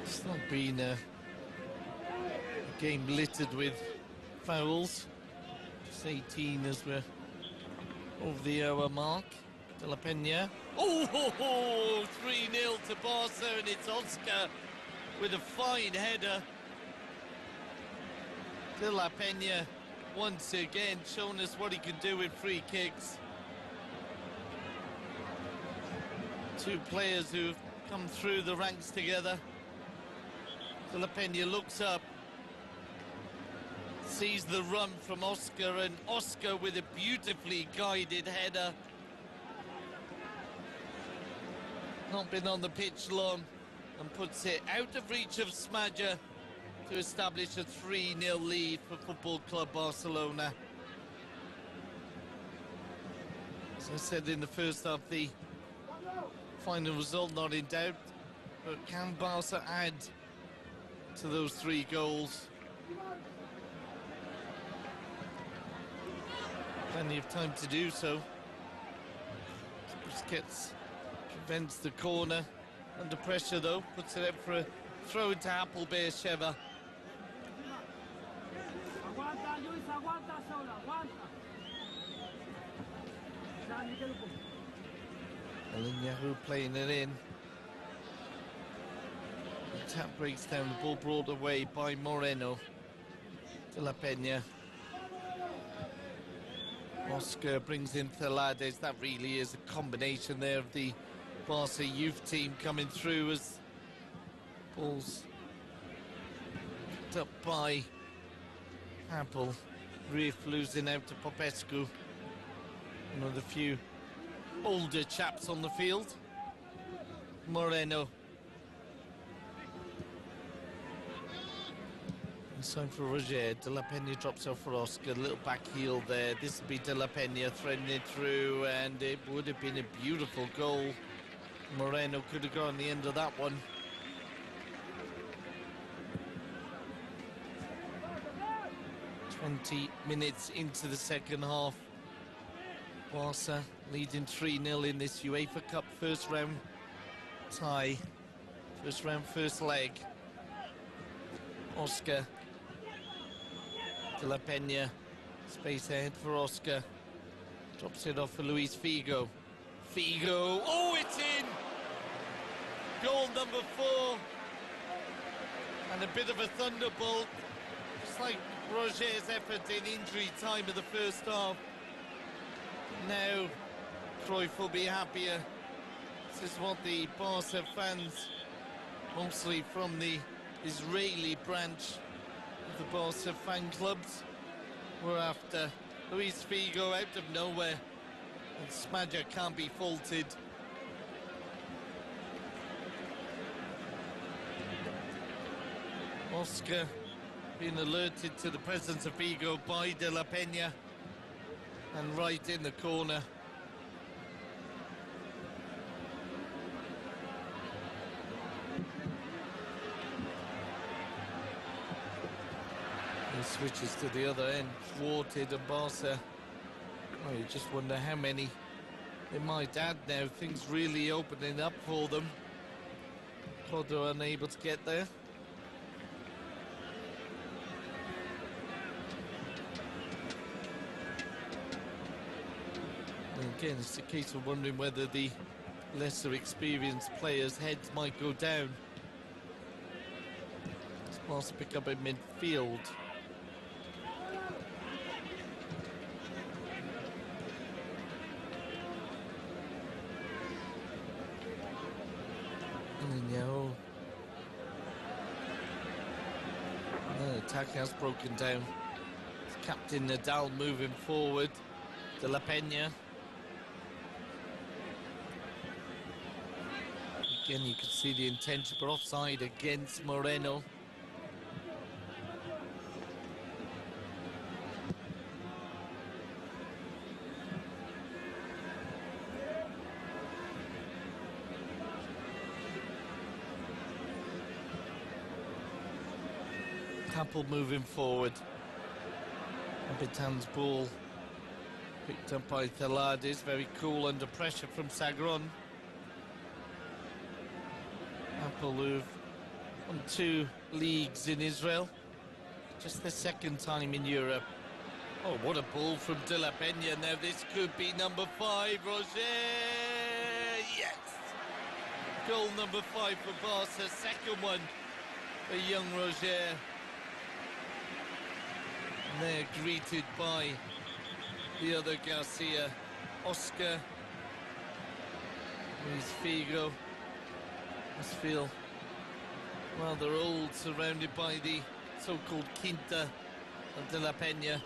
[SPEAKER 1] It's not been a game littered with fouls. It's 18 as we're over the hour mark. De La Peña. Oh, 3-0 to Barca, and it's Òscar with a fine header. De La Peña once again showing us what he can do with free kicks. Two players who've come through the ranks together. De La Peña looks up, sees the run from Òscar, and Òscar with a beautifully guided header. Not been on the pitch long, and puts it out of reach of Smadja to establish a 3-0 lead for Football Club Barcelona. As I said in the first half, the final result not in doubt, but can Barca add to those 3 goals? Plenty of time to do so. Busquets prevents the corner. Under pressure though, puts it up for a throw into Hapoel Sheva. Yahoo playing it in. The tap breaks down, the ball brought away by Moreno. De La Peña. Òscar brings in Thelades. That really is a combination there of the Barca youth team coming through as ball's picked up by Hapoel. Riff losing out to Popescu. One of the few older chaps on the field. Moreno. Inside for Roger. De La Peña drops off for Òscar. A little back heel there. This would be De La Peña threading it through, and it would have been a beautiful goal. Moreno could have gone the end of that one. "20 minutes into the second half. Barca leading 3-0 in this UEFA Cup first round tie. First round, first leg. Òscar. De La Peña. Space ahead for Òscar. Drops it off for Luis Figo. Figo. Oh, it's in! Goal number 4. And a bit of a thunderbolt. Just like Roger's effort in injury time of the first half. Now, Cruyff will be happier. This is what the Barca fans, mostly from the Israeli branch of the Barca fan clubs, were after. Luis Figo out of nowhere, and Smadja can't be faulted. Òscar being alerted to the presence of Figo by De La Peña, and right in the corner. He switches to the other end, thwarted, and Barca. Oh, you just wonder how many they might add now. Things really opening up for them. Codro unable to get there. And again, it's a case of wondering whether the lesser experienced players' heads might go down. As Barca pick up in midfield. The attack has broken down. It's Captain Nadal moving forward. De La Peña. Again, you can see the intention, but offside against Moreno. Hapoel moving forward. Abitan's ball picked up by Thelades, very cool under pressure from Sagron. Hapoel who've won 2 leagues in Israel, just the second time in Europe. Oh, what a ball from De La Peña. Now this could be number 5, Roger. Yes! Goal number 5 for Barca, second one for young Roger. And they're greeted by the other Garcia, Òscar. Here's Figo. Must feel rather old, surrounded by the so-called Quinta of De La Peña.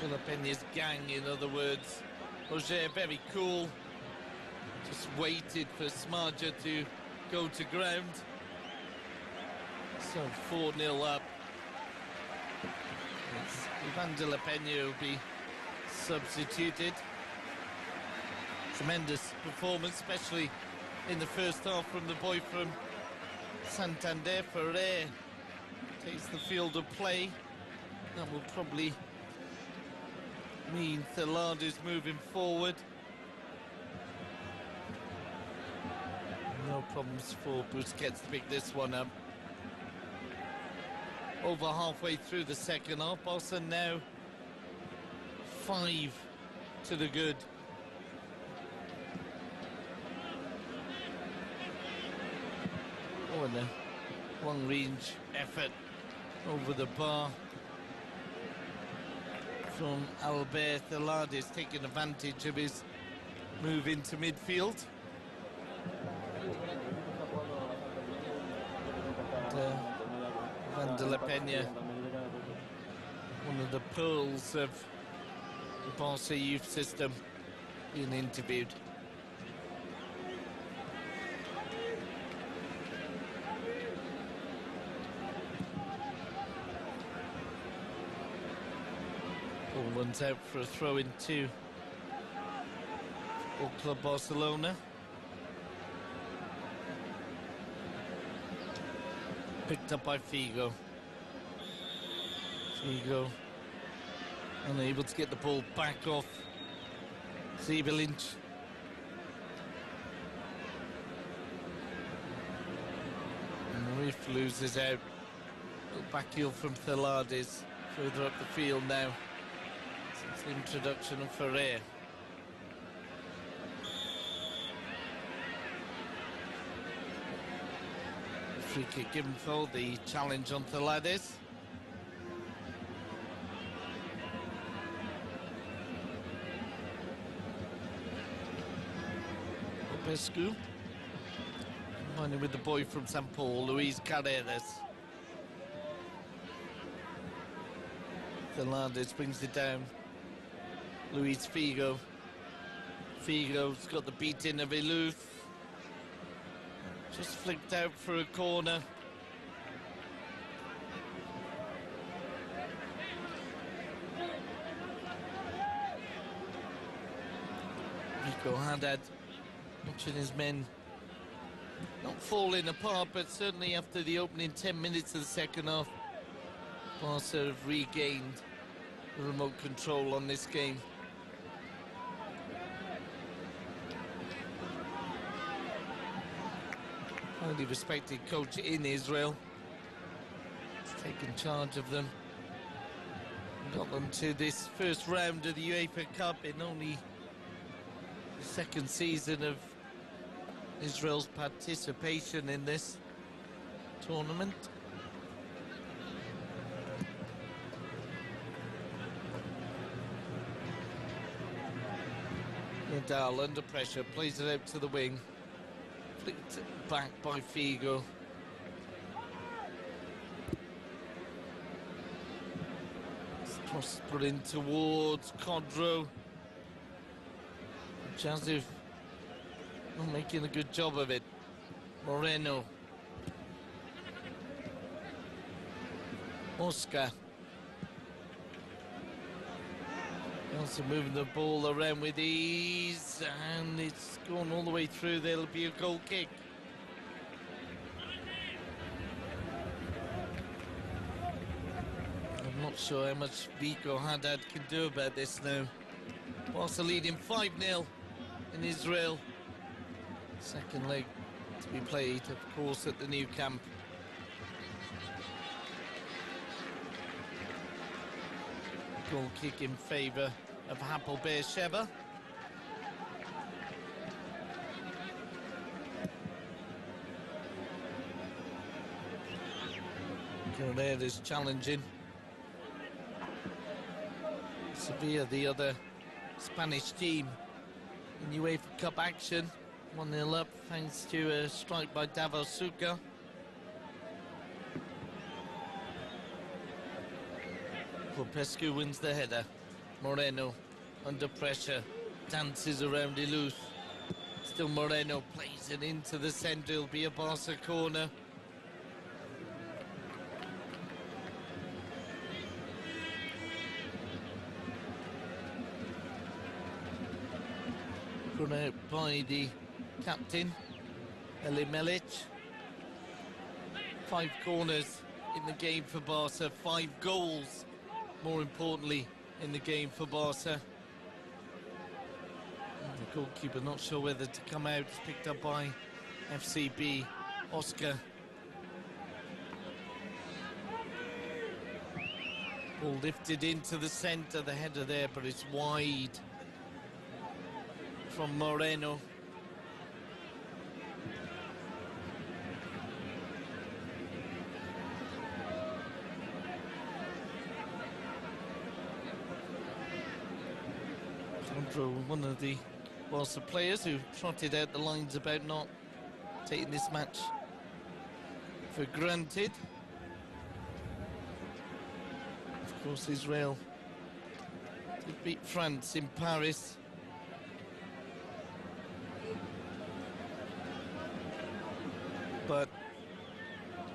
[SPEAKER 1] De La Peña's gang, in other words. Roger very cool. Just waited for Smarja to go to ground. So 4-0 up. It's Ivan De La Peña will be substituted. Tremendous performance, especially in the first half from the boy from Santander. Ferrer takes the field of play. That will probably mean Thelada's moving forward. No problems for Busquets to pick this one up. Over halfway through the second half, Barca now 5 to the good. Oh, and a long-range effort over the bar from Albert. Thelada is taking advantage of his move into midfield. Ivan De La Peña, one of the pearls of the Barca youth system, being interviewed. Ball runs out for a throw in to Football Club Barcelona. Picked up by Figo. Figo unable to get the ball back off Lynch. And Riff loses out. Back heel from Thelades further up the field now since the introduction of Ferrer. Free kick given for the challenge on Thelades. Pescu combining with the boy from St. Paul, Luis Carreras. Thelades brings it down. Luis Figo. Figo's got the beating of Iluf. Just flicked out for a corner. Rico Haddad watching his men not falling apart, but certainly after the opening 10 minutes of the second half, Barca have regained the remote control on this game. Highly respected coach in Israel. He's taken charge of them. Got them to this first round of the UEFA Cup in only the second season of Israel's participation in this tournament. Nadal under pressure, plays it out to the wing. Flicked back by Figo. Cross put in towards Codro. Jazif not making a good job of it. Moreno. Òscar. Also moving the ball around with ease, and it's gone all the way through. There'll be a goal kick. I'm not sure how much Rico Haddad can do about this now. Barca leading 5-0 in Israel. Second leg to be played, of course, at the new camp. Goal kick in favour of Hapoel Sheva. Carrera's challenging. Sevilla, the other Spanish team in UEFA Cup action, 1-0 up thanks to a strike by Òscar. Popescu wins the header. Moreno under pressure, dances around Iluz. Still Moreno plays it into the centre. It'll be a Barca corner. Run out by the captain, Melic. 5 corners in the game for Barca, 5 goals, more importantly, in the game for Barca. And the goalkeeper not sure whether to come out. It's picked up by FCB, Òscar. Ball lifted into the centre, the header there, but it's wide from Moreno. Sandro, one of the Barca players who trotted out the lines about not taking this match for granted. Of course, Israel did beat France in Paris. But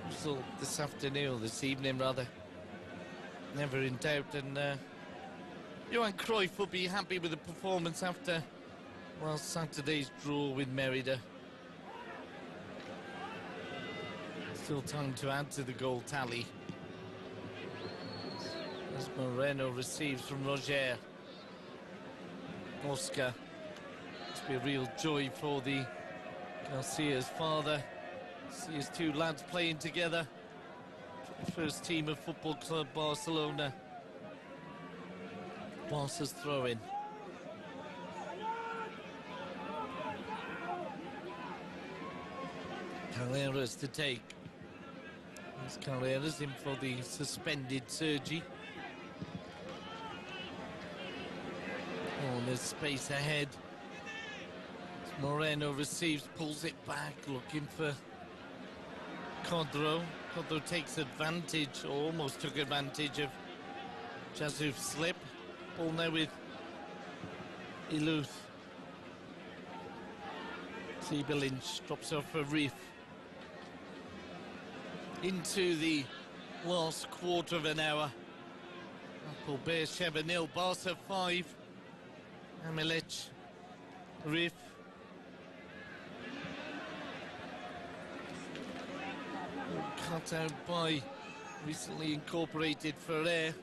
[SPEAKER 1] result this afternoon, this evening rather, never in doubt, and Johan Cruyff will be happy with the performance after, well, Saturday's draw with Merida. Still time to add to the goal tally. As Moreno receives from Roger. Òscar. Must be a real joy for the Garcia's father. See his 2 lads playing together. First team of Football Club Barcelona. Barca's throw-in. Carreras to take. There's Carreras in for the suspended Sergi. Oh, there's space ahead. Moreno receives, pulls it back, looking for Codro. Codro takes advantage, or almost took advantage of Jasuf's slip. Ball now with Iluz. Sibelinch drops off a reef. Into the last quarter of an hour. Hapoel Sheva 0, Barca 5. Melic, Rif. Cut out by recently incorporated Ferrer.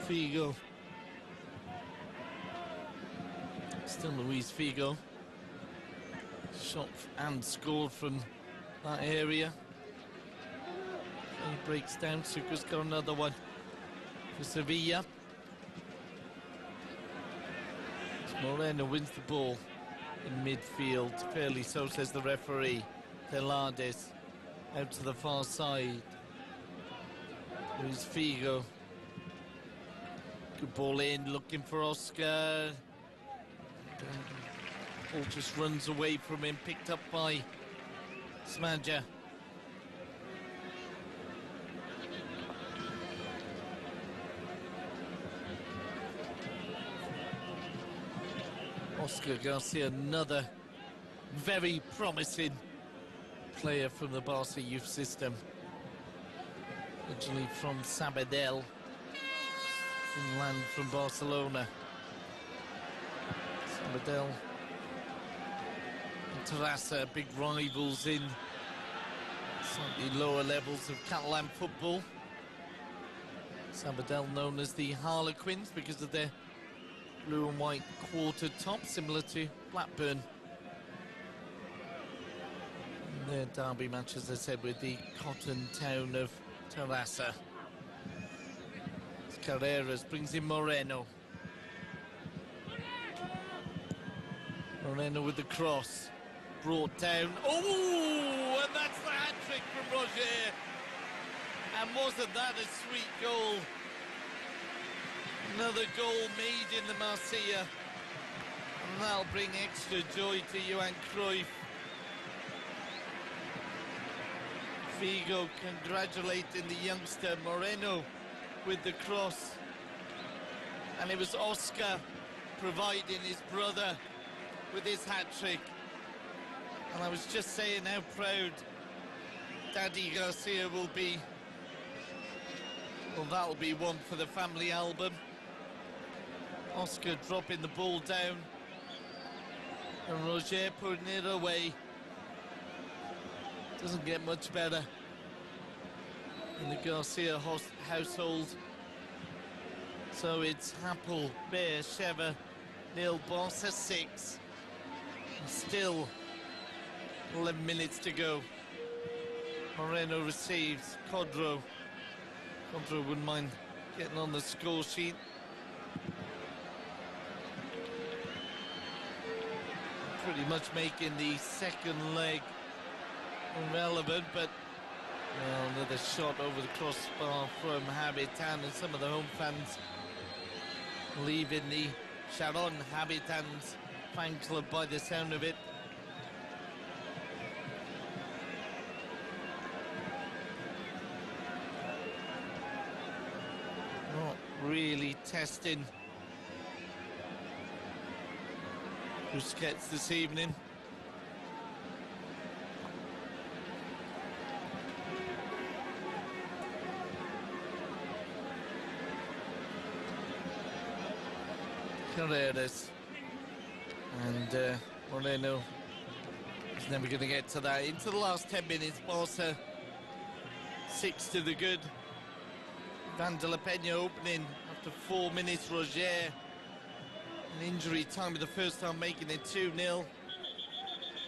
[SPEAKER 1] Figo. Still Luis Figo. Shot and scored from that area. He breaks down. Sucre's got another one for Sevilla. Moreno wins the ball in midfield. Fairly so, says the referee. Delades out to the far side. There's Figo. Good ball in, looking for Òscar. Ball just runs away from him, picked up by Smadja. Òscar Garcia, another very promising player from the Barca youth system. Originally from Sabadell, inland from Barcelona. Sabadell and Terrassa, big rivals in slightly lower levels of Catalan football. Sabadell known as the Harlequins because of their blue and white quarter top, similar to Blackburn. And their derby match, as I said, with the cotton town of Terrassa. Carreras brings in Moreno. Moreno with the cross. Brought down. Oh, and that's the hat-trick from Roger. And wasn't that a sweet goal? Another goal made in the Marsella. And that'll bring extra joy to Johan Cruyff. Figo congratulating the youngster Moreno with the cross. And it was Òscar providing his brother with his hat-trick. And I was just saying how proud Daddy Garcia will be. Well, that'll be one for the family album. Òscar dropping the ball down. And Roger putting it away. Doesn't get much better in the Garcia household. So it's Hapoel, Sheva, 0, Barca 6. Still 11 minutes to go. Moreno receives. Codro wouldn't mind getting on the score sheet. Pretty much making the second leg irrelevant, but well, another shot over the crossbar from Habitan, and some of the home fans leaving the Sharon Habitans fan club by the sound of it. Not really testing Busquets this evening. Carreras and Moreno is never going to get to that. Into the last 10 minutes, Barca 6 to the good. Van de la Peña opening after 4 minutes. Roger, an injury time of the first time, making it 2-0.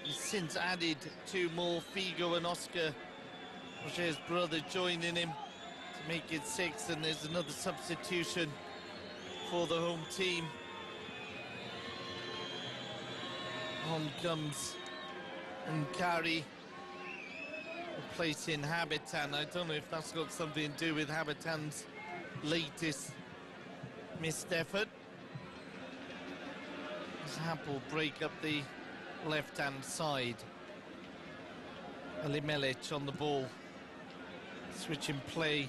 [SPEAKER 1] He's since added 2 more, Figo and Òscar, Roger's brother, joining him to make it 6, and there's another substitution for the home team. On comes Nkari, replacing Habitan. I don't know if that's got something to do with Habitan's latest missed effort. As Hapoel break up the left-hand side. Alimelic on the ball. Switching play.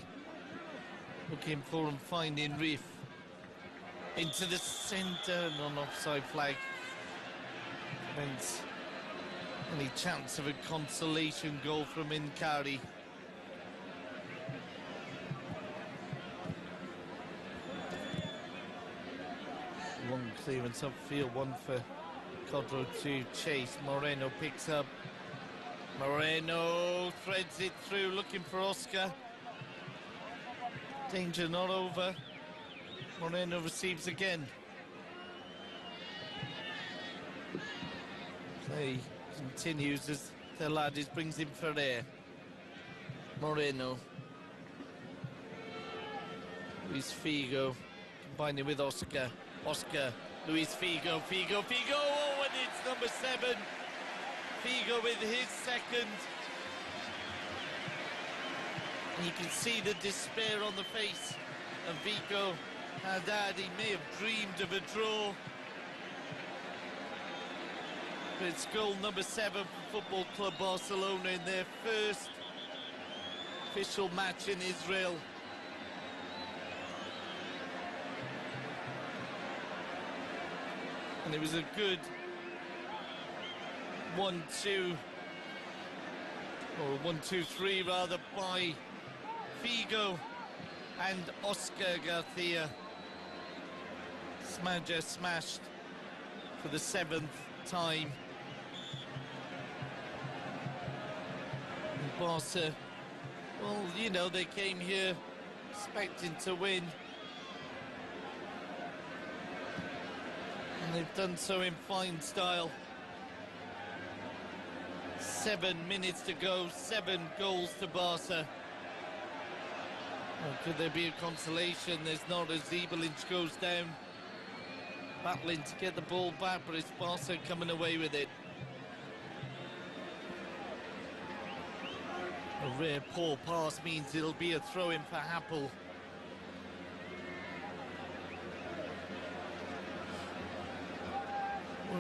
[SPEAKER 1] Looking for and finding Riff. Into the centre, non-offside flag. Prevents any chance of a consolation goal from Nkari. One clearance upfield, one for Codro to chase. Moreno picks up. Moreno threads it through, looking for Òscar. Danger not over. Moreno receives again. Play continues as Teladis brings in Ferrer. Moreno. Luis Figo combining with Òscar. Òscar, Luis Figo, Figo, oh, and it's number 7. Figo with his second. And you can see the despair on the face of Vico Haddad. He may have dreamed of a draw. But it's goal number 7 for Football Club Barcelona in their first official match in Israel. And it was a good 1-2, or 1-2-3 rather, by Figo and Òscar Garcia. Smadja smashed for the 7th time. And Barca, well, you know, they came here expecting to win. And they've done so in fine style. 7 minutes to go, 7 goals to Barca. Well, could there be a consolation? There's not, as Zibelinch goes down, battling to get the ball back, but it's Barca coming away with it. A rare poor pass means it'll be a throw-in for Hapoel.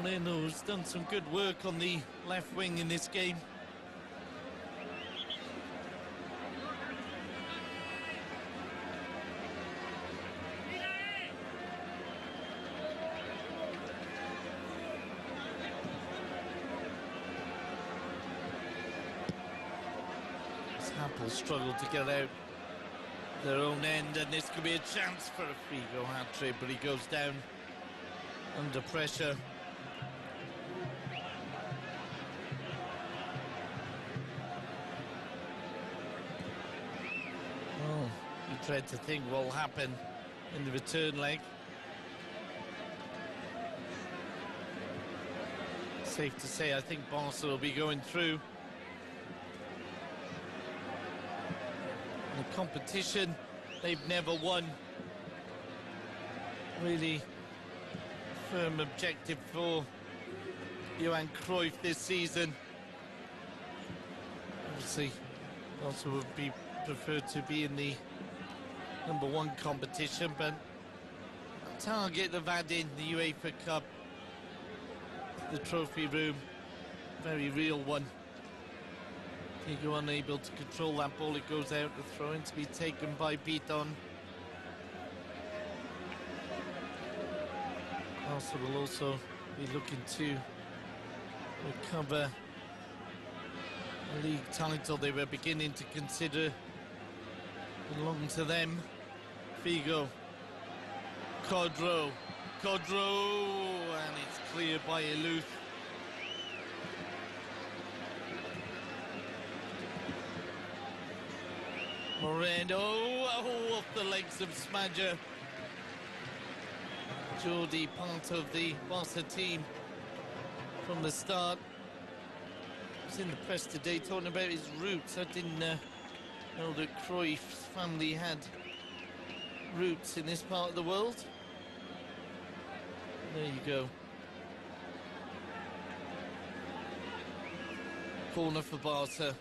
[SPEAKER 1] Moreno's done some good work on the left wing in this game. Hapoel struggled to get out their own end, and this could be a chance for a Figo hat-trick, but he goes down under pressure. Oh, you dread to think what will happen in the return leg. Safe to say, I think Barca will be going through. The competition they've never won. Really firm objective for Johan Cruyff this season. Obviously, also would be preferred to be in the #1 competition, but the target they've had in the UEFA Cup, the trophy room, very real one. Figo unable to control that ball, it goes out, the throw-in to be taken by Biton. Barca will also be looking to recover a league title they were beginning to consider belonged to them. Figo, Codro, and it's cleared by Eluth. Moreno, oh, off the legs of Smadja. Jordi, part of the Barca team from the start. He was in the press today talking about his roots. I didn't know that Cruyff's family had roots in this part of the world. There you go. Corner for Barca.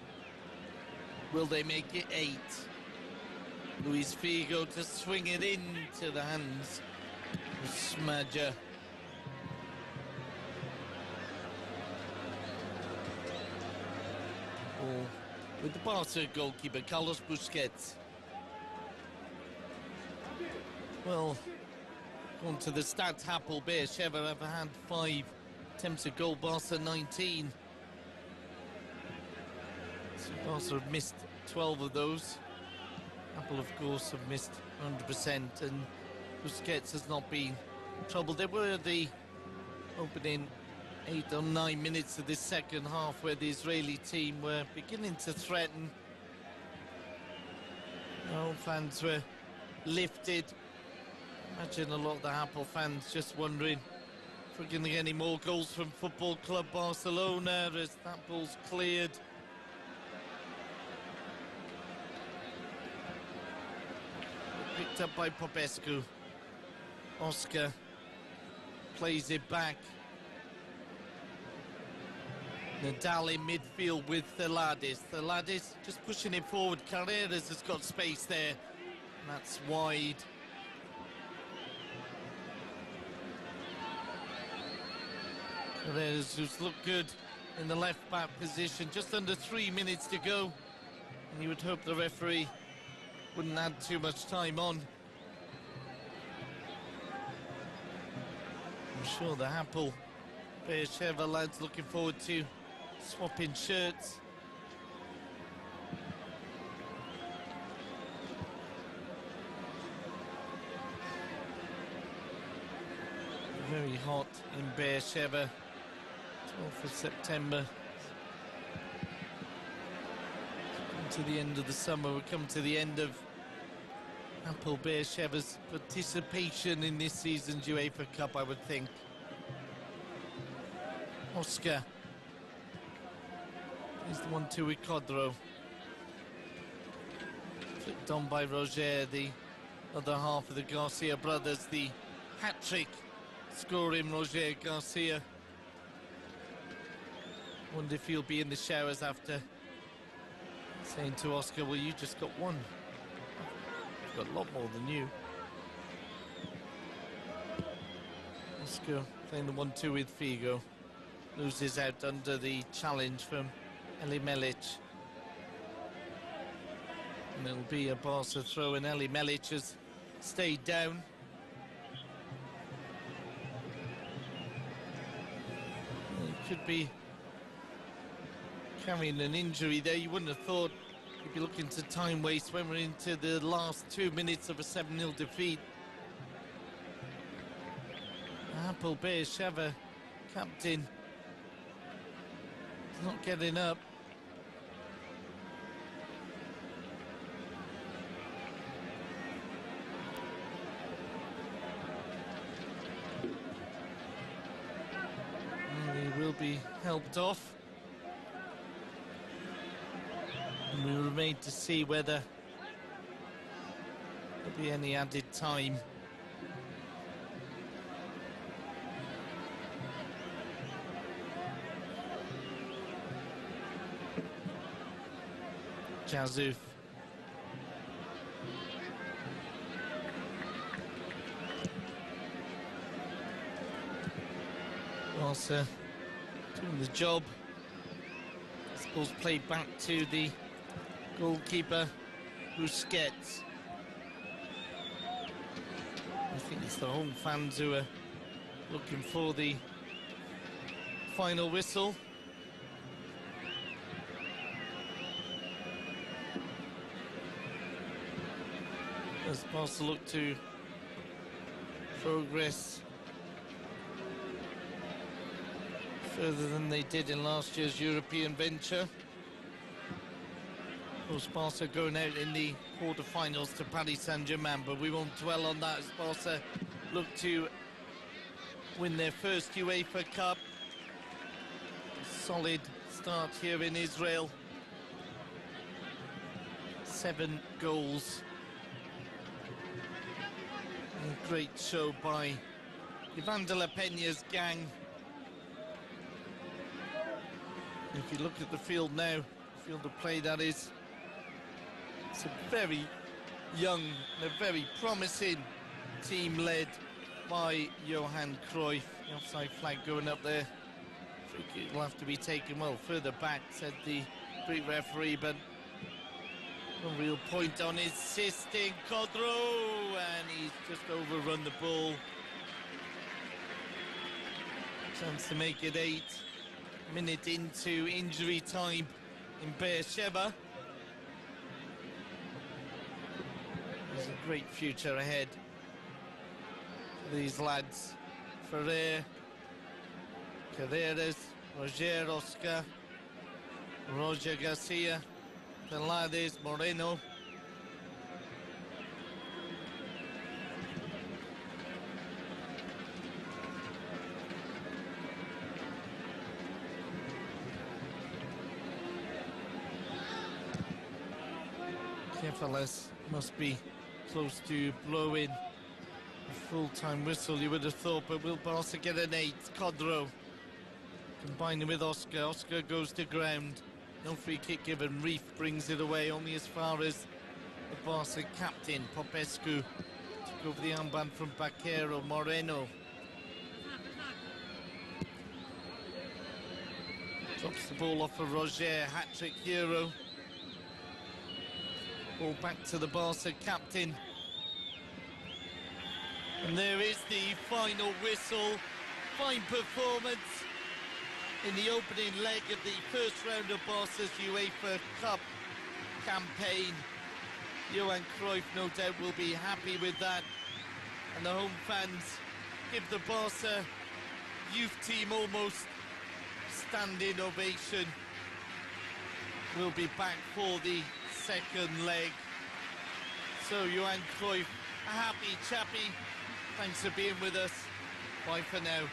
[SPEAKER 1] Will they make it 8? Luis Figo to swing it into the hands of Smadja. Ball with the Barca goalkeeper, Carlos Busquets. Well, on to the stats, Hapoel, Sheva have had 5 attempts at goal, Barca 19. So Barca have missed 12 of those. Hapoel, of course, have missed 100%, and Busquets has not been troubled. There were the opening 8 or 9 minutes of this second half where the Israeli team were beginning to threaten. All fans were lifted. Imagine a lot of the Hapoel fans just wondering if we're going to get any more goals from Football Club Barcelona as that ball's cleared. Picked up by Popescu. Òscar plays it back. Nadal in midfield with Theladis. Theladis just pushing it forward. Carreras has got space there. And that's wide. Carreras, who's looked good in the left-back position. Just under 3 minutes to go. And you would hope the referee wouldn't add too much time on. I'm sure the Hapoel Sheva lads looking forward to swapping shirts. Very hot in Sheva. 12th of September. To the end of the summer, we come to the end of Hapoel Sheva's participation in this season's UEFA Cup, I would think. Òscar He's the 1-2 with Codro. Flicked on by Roger, the other half of the Garcia brothers. The hat-trick scoring Roger Garcia. Wonder if he'll be in the showers after saying to Òscar, well, you just got one. I've got a lot more than you. Òscar playing the 1-2 with Figo. Loses out under the challenge from Eli Melic. And it'll be a Barca throw, and Eli Melic has stayed down. He could be carrying an injury there. You wouldn't have thought you'd be looking to time waste when we're into the last 2 minutes of a 7-0 defeat. Hapoel Sheva, captain, not getting up. And he will be helped off. And we remain to see whether there'll be any added time. Jazuf. Barca doing the job. This ball's played back to the goalkeeper, Busquets. I think it's the home fans who are looking for the final whistle. As Barca look to progress further than they did in last year's European venture. Of course, Barca going out in the quarter-finals to Paris Saint-Germain, but we won't dwell on that as Barca look to win their first UEFA Cup. Solid start here in Israel. 7 goals. A great show by Evander Peña's gang. If you look at the field now, the field of play that is, it's a very young and a very promising team led by Johan Cruyff. The offside flag going up there. Free kick will have to be taken well further back, said the Greek referee, but no real point on insisting. Codro, and he's just overrun the ball. Chance to make it 8 minutes into injury time in Sheva. There's a great future ahead for these lads. Ferrer, Carreras, Roger, Òscar, Roger Garcia, Pelades, Moreno. Kefalas must be close to blowing a full-time whistle, you would have thought, but will Barca get an 8? Codro combining with Òscar. Òscar goes to ground. No free kick given. Reef brings it away only as far as the Barca captain, Popescu, took over the armband from Baquero. Moreno drops the ball off of Roger, hat-trick hero. Ball back to the Barca captain. And there is the final whistle. Fine performance in the opening leg of the first round of Barca's UEFA Cup campaign. Johan Cruyff, no doubt, will be happy with that. And the home fans give the Barca youth team almost standing ovation. We'll be back for the second leg. So Johan Cruyff, a happy chappy. Thanks for being with us. Bye for now.